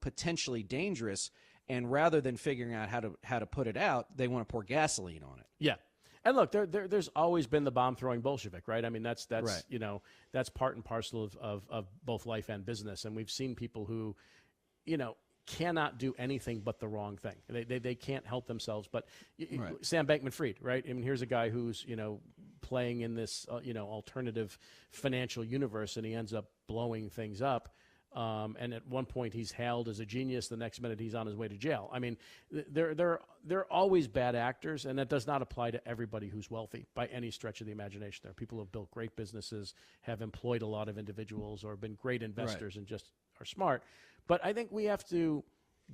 potentially dangerous, and rather than figuring out how to put it out, they want to pour gasoline on it. Yeah. And look, there's always been the bomb-throwing Bolshevik, right? I mean, that's right. That's part and parcel of both life and business. And we've seen people who, cannot do anything but the wrong thing. They can't help themselves. But right. Sam Bankman-Fried, right? I mean, here's a guy who's, playing in this, alternative financial universe, and he ends up blowing things up. And at one point he's hailed as a genius. The next minute he's on his way to jail. I mean, they're always bad actors, and that does not apply to everybody who's wealthy by any stretch of the imagination. There are people who have built great businesses, have employed a lot of individuals, or been great investors, right, and just are smart. But I think we have to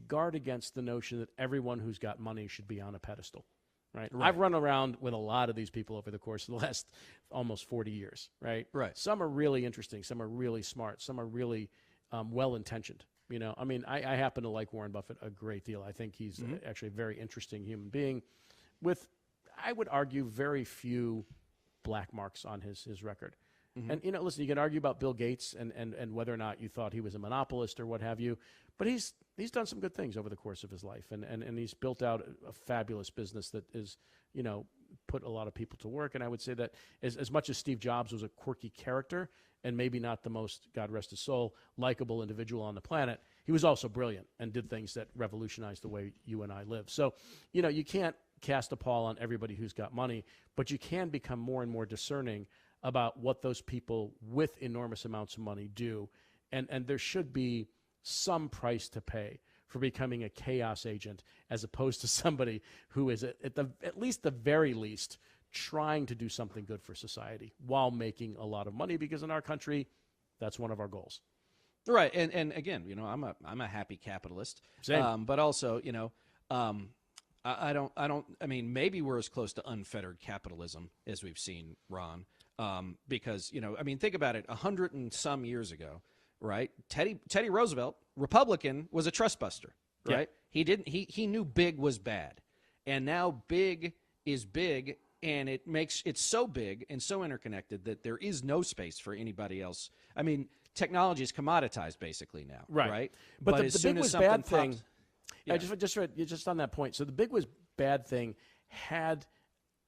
guard against the notion that everyone who's got money should be on a pedestal. Right? I've run around with a lot of these people over the course of the last almost 40 years. Right? Some are really interesting. Some are really smart. Some are really well-intentioned. I mean, I happen to like Warren Buffett a great deal. I think he's actually a very interesting human being with, I would argue, very few black marks on his record. And, listen, you can argue about Bill Gates and whether or not you thought he was a monopolist or what have you, but he's done some good things over the course of his life, and he's built out a fabulous business that is, put a lot of people to work. And I would say that as much as Steve Jobs was a quirky character and maybe not the most, God rest his soul, likable individual on the planet, he was also brilliant and did things that revolutionized the way you and I live. So, you can't cast a pall on everybody who's got money, but you can become more and more discerning about what those people with enormous amounts of money do. And there should be some price to pay for becoming a chaos agent as opposed to somebody who is at least the very least trying to do something good for society while making a lot of money, because in our country, that's one of our goals. Right. And again, I'm a happy capitalist. Same. But also, I mean, maybe we're as close to unfettered capitalism as we've seen, Ron. Because, I mean, think about it, 100 and some years ago, right? Teddy Roosevelt, Republican, was a trust buster, right? Yeah. He knew big was bad. And now big is big, and it's so big and so interconnected that there is no space for anybody else. I mean, technology is commoditized basically now, right? But as the soon big as was bad pops, thing, yeah. just on that point. So the big was bad thing had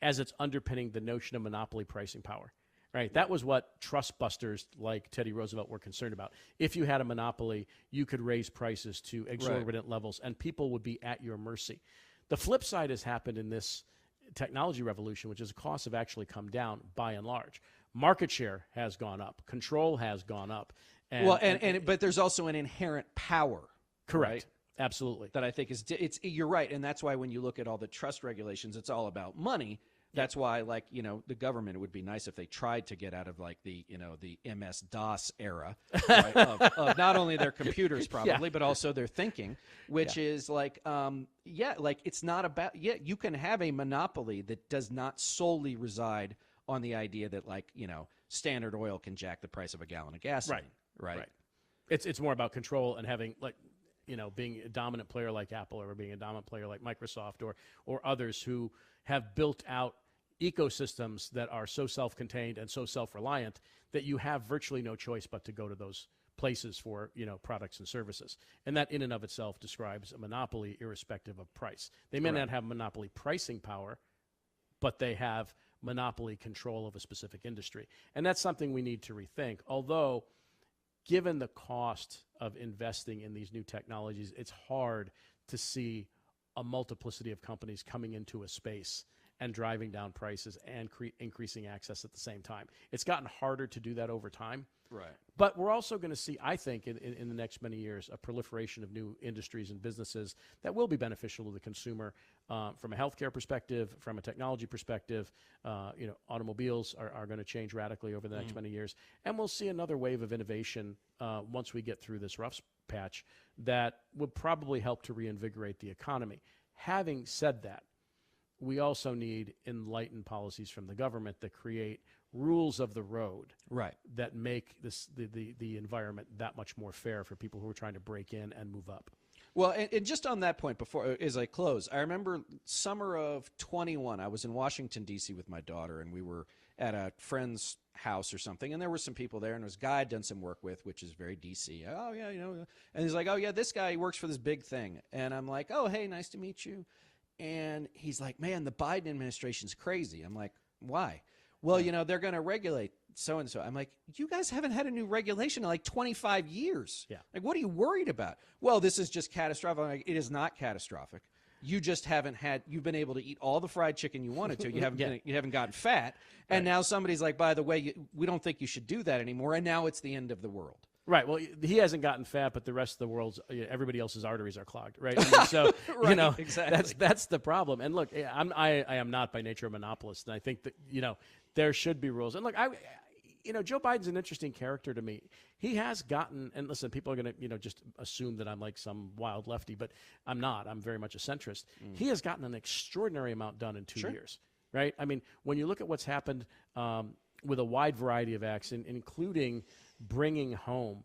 as its underpinning the notion of monopoly pricing power. Right. That was what trust busters like Teddy Roosevelt were concerned about. If you had a monopoly, you could raise prices to exorbitant levels and people would be at your mercy. The flip side has happened in this technology revolution, which is costs have actually come down by and large. Market share has gone up. Control has gone up. But there's also an inherent power. Correct. Right? Absolutely. That I think you're right. And that's why when you look at all the trust regulations, it's all about money. That's why, the government, it would be nice if they tried to get out of, the MS-DOS era, right, of not only their computers probably, but also their thinking, which is it's not about, you can have a monopoly that does not solely reside on the idea that, Standard Oil can jack the price of a gallon of gasoline, right? It's more about control and having, being a dominant player like Apple or being a dominant player like Microsoft or others who have built out ecosystems that are so self-contained and so self-reliant that you have virtually no choice but to go to those places for, products and services. And that in and of itself describes a monopoly irrespective of price. They may not have monopoly pricing power, but they have monopoly control of a specific industry. And that's something we need to rethink. Although, given the cost of investing in these new technologies, it's hard to see a multiplicity of companies coming into a space and driving down prices and increasing access at the same time. It's gotten harder to do that over time. Right. But we're also going to see, I think, in the next many years, a proliferation of new industries and businesses that will be beneficial to the consumer from a healthcare perspective, from a technology perspective. Automobiles are going to change radically over the next many years. And we'll see another wave of innovation once we get through this rough patch that will probably help to reinvigorate the economy. Having said that, we also need enlightened policies from the government that create rules of the road that make the environment that much more fair for people who are trying to break in and move up. Well, and just on that point, before as I close, I remember summer of 21. I was in Washington, D.C. with my daughter, and we were at a friend's house or something, and there were some people there, and there was a guy I'd done some work with, which is very D.C. Oh, yeah, and he's like, oh, yeah, this guy, he works for this big thing. And I'm like, oh, hey, nice to meet you. And he's like, man, the Biden administration's crazy. I'm like, why? Well, they're going to regulate so-and-so. I'm like, you guys haven't had a new regulation in like 25 years. Yeah. Like, what are you worried about? Well, this is just catastrophic. I'm like, it is not catastrophic. You just you've been able to eat all the fried chicken you wanted to. You haven't you haven't gotten fat. And now somebody's like, by the way, we don't think you should do that anymore. And now it's the end of the world. Right. Well, he hasn't gotten fat, but the rest of the world's, everybody else's arteries are clogged, right? I mean, so, right, exactly. that's the problem. And look, I am not by nature a monopolist, and I think that, there should be rules. And look, Joe Biden's an interesting character to me. He has gotten, and listen, people are going to, just assume that I'm like some wild lefty, but I'm not. I'm very much a centrist. He has gotten an extraordinary amount done in 2 years, right? I mean, when you look at what's happened with a wide variety of acts, including bringing home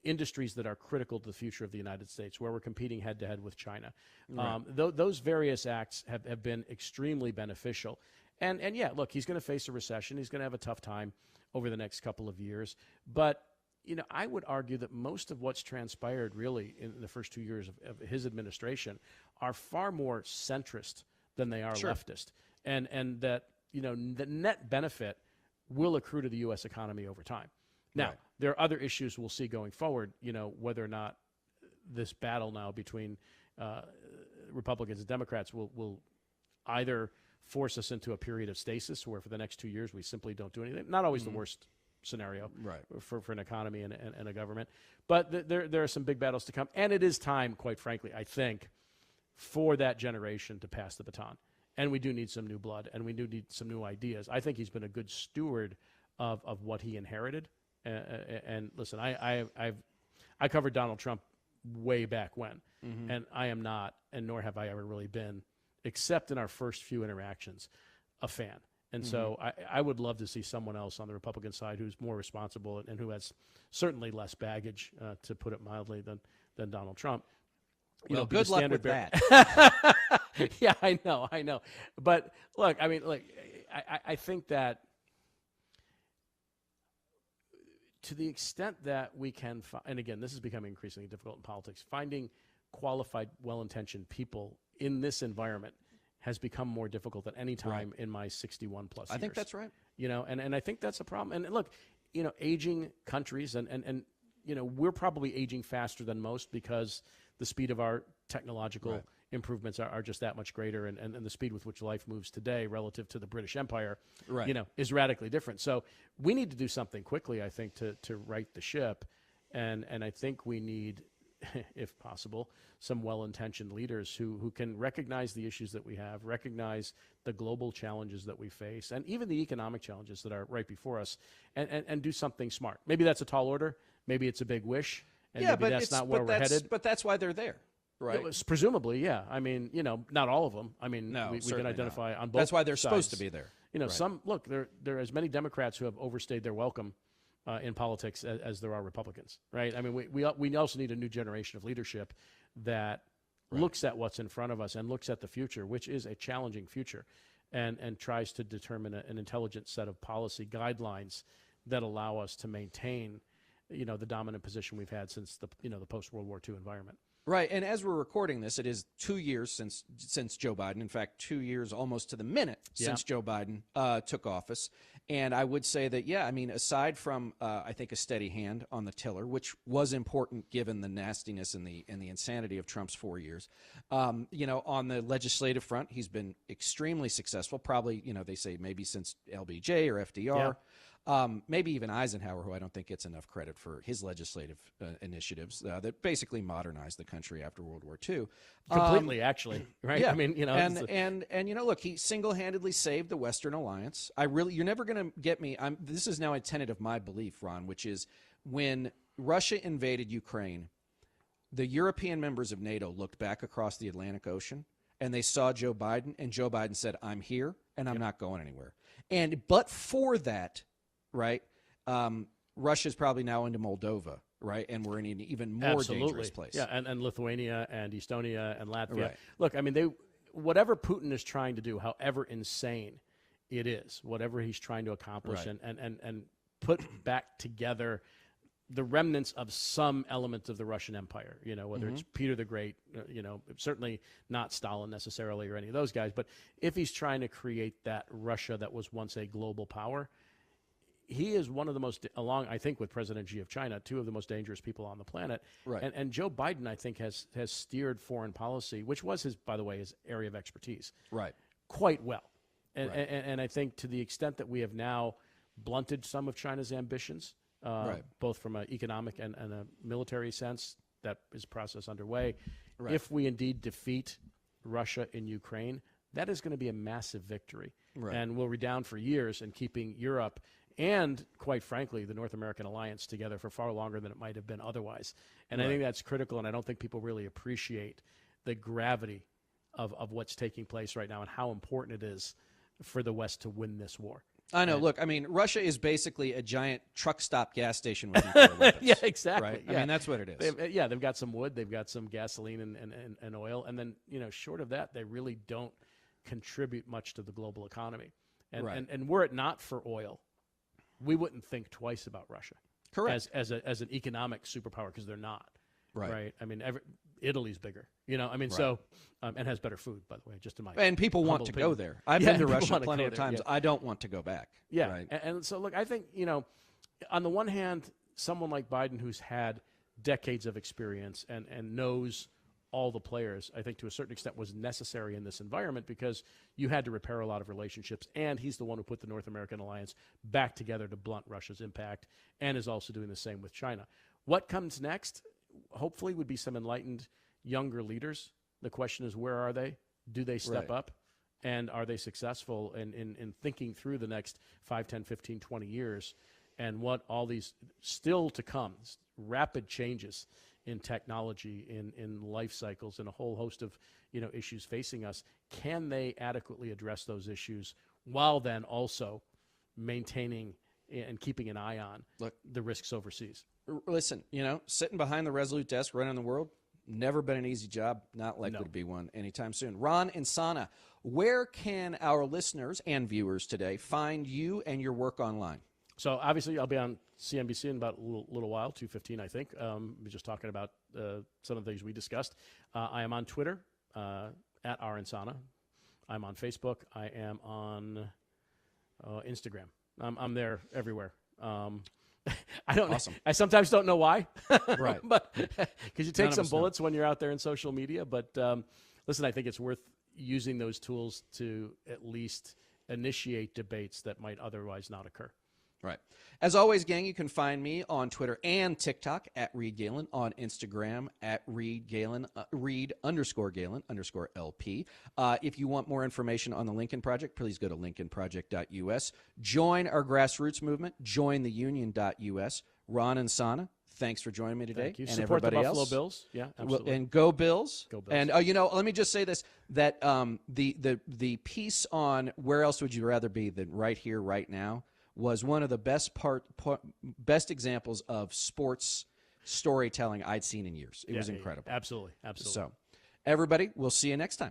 industries that are critical to the future of the United States, where we're competing head-to-head with China. Right. Those various acts have been extremely beneficial. And yeah, look, he's going to face a recession. He's going to have a tough time over the next couple of years. But, I would argue that most of what's transpired really in the first 2 years of his administration are far more centrist than they are leftist. And that, the net benefit will accrue to the U.S. economy over time. Now, there are other issues we'll see going forward, whether or not this battle now between Republicans and Democrats will either force us into a period of stasis where for the next 2 years we simply don't do anything. Not always the worst scenario for an economy and a government. But there are some big battles to come. And it is time, quite frankly, I think, for that generation to pass the baton. And we do need some new blood, and we do need some new ideas. I think he's been a good steward of what he inherited. And listen, I covered Donald Trump way back when, and I am not, and nor have I ever really been, except in our first few interactions, a fan. And so I would love to see someone else on the Republican side who's more responsible and who has certainly less baggage, to put it mildly, than Donald Trump. Well, good luck with that. Yeah, I know. But look, I think that to the extent that we can, and again, this is becoming increasingly difficult in politics, finding qualified, well-intentioned people in this environment has become more difficult than any time in my 61 plus years. I think that's right. And I think that's a problem. And look, aging countries and we're probably aging faster than most because the speed of our technological improvements are just that much greater, and the speed with which life moves today relative to the British Empire, is radically different. So we need to do something quickly, I think, to right the ship. And I think we need, if possible, some well-intentioned leaders who can recognize the issues that we have, recognize the global challenges that we face, and even the economic challenges that are right before us, and do something smart. Maybe that's a tall order. Maybe it's a big wish. And maybe that's not where we're headed. But that's why they're there. Right. Presumably, yeah. I mean, not all of them. I mean, we can identify on both. That's why they're sides. supposed to be there. There are as many Democrats who have overstayed their welcome in politics as there are Republicans, right? I mean, we also need a new generation of leadership that looks at what's in front of us and looks at the future, which is a challenging future, and tries to determine an intelligent set of policy guidelines that allow us to maintain, the dominant position we've had since the post-World War II environment. Right, and as we're recording this, it is 2 years since Joe Biden. In fact, 2 years almost to the minute since Joe Biden took office. And I would say that, aside from, I think, a steady hand on the tiller, which was important given the nastiness and the insanity of Trump's 4 years, on the legislative front, he's been extremely successful, probably, they say maybe since LBJ or FDR. Maybe even Eisenhower, who I don't think gets enough credit for his legislative initiatives that basically modernized the country after World War II. Completely, actually, right? Yeah. I mean, and you know, look, he single-handedly saved the Western Alliance. You're never going to get me. This is now a tenet of my belief, Ron, which is when Russia invaded Ukraine, the European members of NATO looked back across the Atlantic Ocean and they saw Joe Biden, and Joe Biden said, "I'm here and I'm not going anywhere." But for that, right, Russia's probably now into Moldova, right, and we're in an even more dangerous place. Yeah, and Lithuania and Estonia and Latvia. Right. Look, I mean, whatever Putin is trying to do, however insane it is, whatever he's trying to accomplish, Right. and put back together the remnants of some elements of the Russian Empire, you know, whether it's Peter the Great, you know, certainly not Stalin necessarily or any of those guys, but if he's trying to create that Russia that was once a global power, he is one of the most, along, I think, with President Xi of China, two of the most dangerous people on the planet. Right. And Joe Biden, I think, has steered foreign policy, which was his, by the way, his area of expertise, Right. quite well. And, Right. and I think to the extent that we have now blunted some of China's ambitions, Right. both from an economic and a military sense, that is a process underway. Right. If we indeed defeat Russia in Ukraine, that is going to be a massive victory. Right. And will redound for years in keeping Europe and, quite frankly, the North American alliance together for far longer than it might have been otherwise. And I think that's critical, and I don't think people really appreciate the gravity of what's taking place right now and how important it is for the West to win this war. I know. Look, I mean, Russia is basically a giant truck stop gas station with nuclear weapons. Yeah, exactly. Right? Yeah. I mean, that's what it is. They've got some wood, they've got some gasoline and oil, and then, you know, short of that, they really don't contribute much to the global economy. And Right. and were it not for oil, we wouldn't think twice about Russia. Correct. As an economic superpower, because they're not. Right. I mean, Italy's bigger. You know, I mean, Right. so and has better food, by the way, just in my And people want humble to opinion. go there. I've Yeah, been to people Russia wanna plenty go of there, times. yeah. I don't want to go back. Yeah. Right. And so, look, I think, you know, on the one hand, someone like Biden who's had decades of experience and knows all the players, I think to a certain extent was necessary in this environment because you had to repair a lot of relationships, and he's the one who put the North American alliance back together to blunt Russia's impact and is also doing the same with China. What comes next, hopefully, would be some enlightened younger leaders. The question is, where are they? Do they step Right. up? And are they successful in thinking through the next 5, 10, 15, 20 years and what all these still to come, rapid changes in technology, in life cycles, and a whole host of, you know, issues facing us, can they adequately address those issues while then also maintaining and keeping an eye on the risks overseas? Listen, you know, sitting behind the Resolute desk running the world, never been an easy job, not likely to be one anytime soon. Ron Insana, where can our listeners and viewers today find you and your work online? So obviously I'll be on CNBC in about a little while, 2:15, I think. We're just talking about some of the things we discussed. I am on Twitter at @rinsana. I'm on Facebook. I am on Instagram. I'm there everywhere. I don't. Awesome. I sometimes don't know why. Right. But because you take None of some us know. bullets when you're out there in social media. But listen, I think it's worth using those tools to at least initiate debates that might otherwise not occur. Right. As always, gang, you can find me on Twitter and TikTok at Reed Galen, on Instagram at Reed Galen, Reed_Galen_LP. If you want more information on the Lincoln Project, please go to lincolnproject.us. Join our grassroots movement. Join the union.us. Ron Insana, thanks for joining me today. Thank you. And Support the everybody Buffalo else. Bills. Yeah, absolutely. And go Bills. Go Bills. And you know, let me just say this: that the piece on where else would you rather be than right here, right now, was one of the best examples of sports storytelling I'd seen in years. It was incredible. Absolutely. Absolutely. So, everybody, we'll see you next time.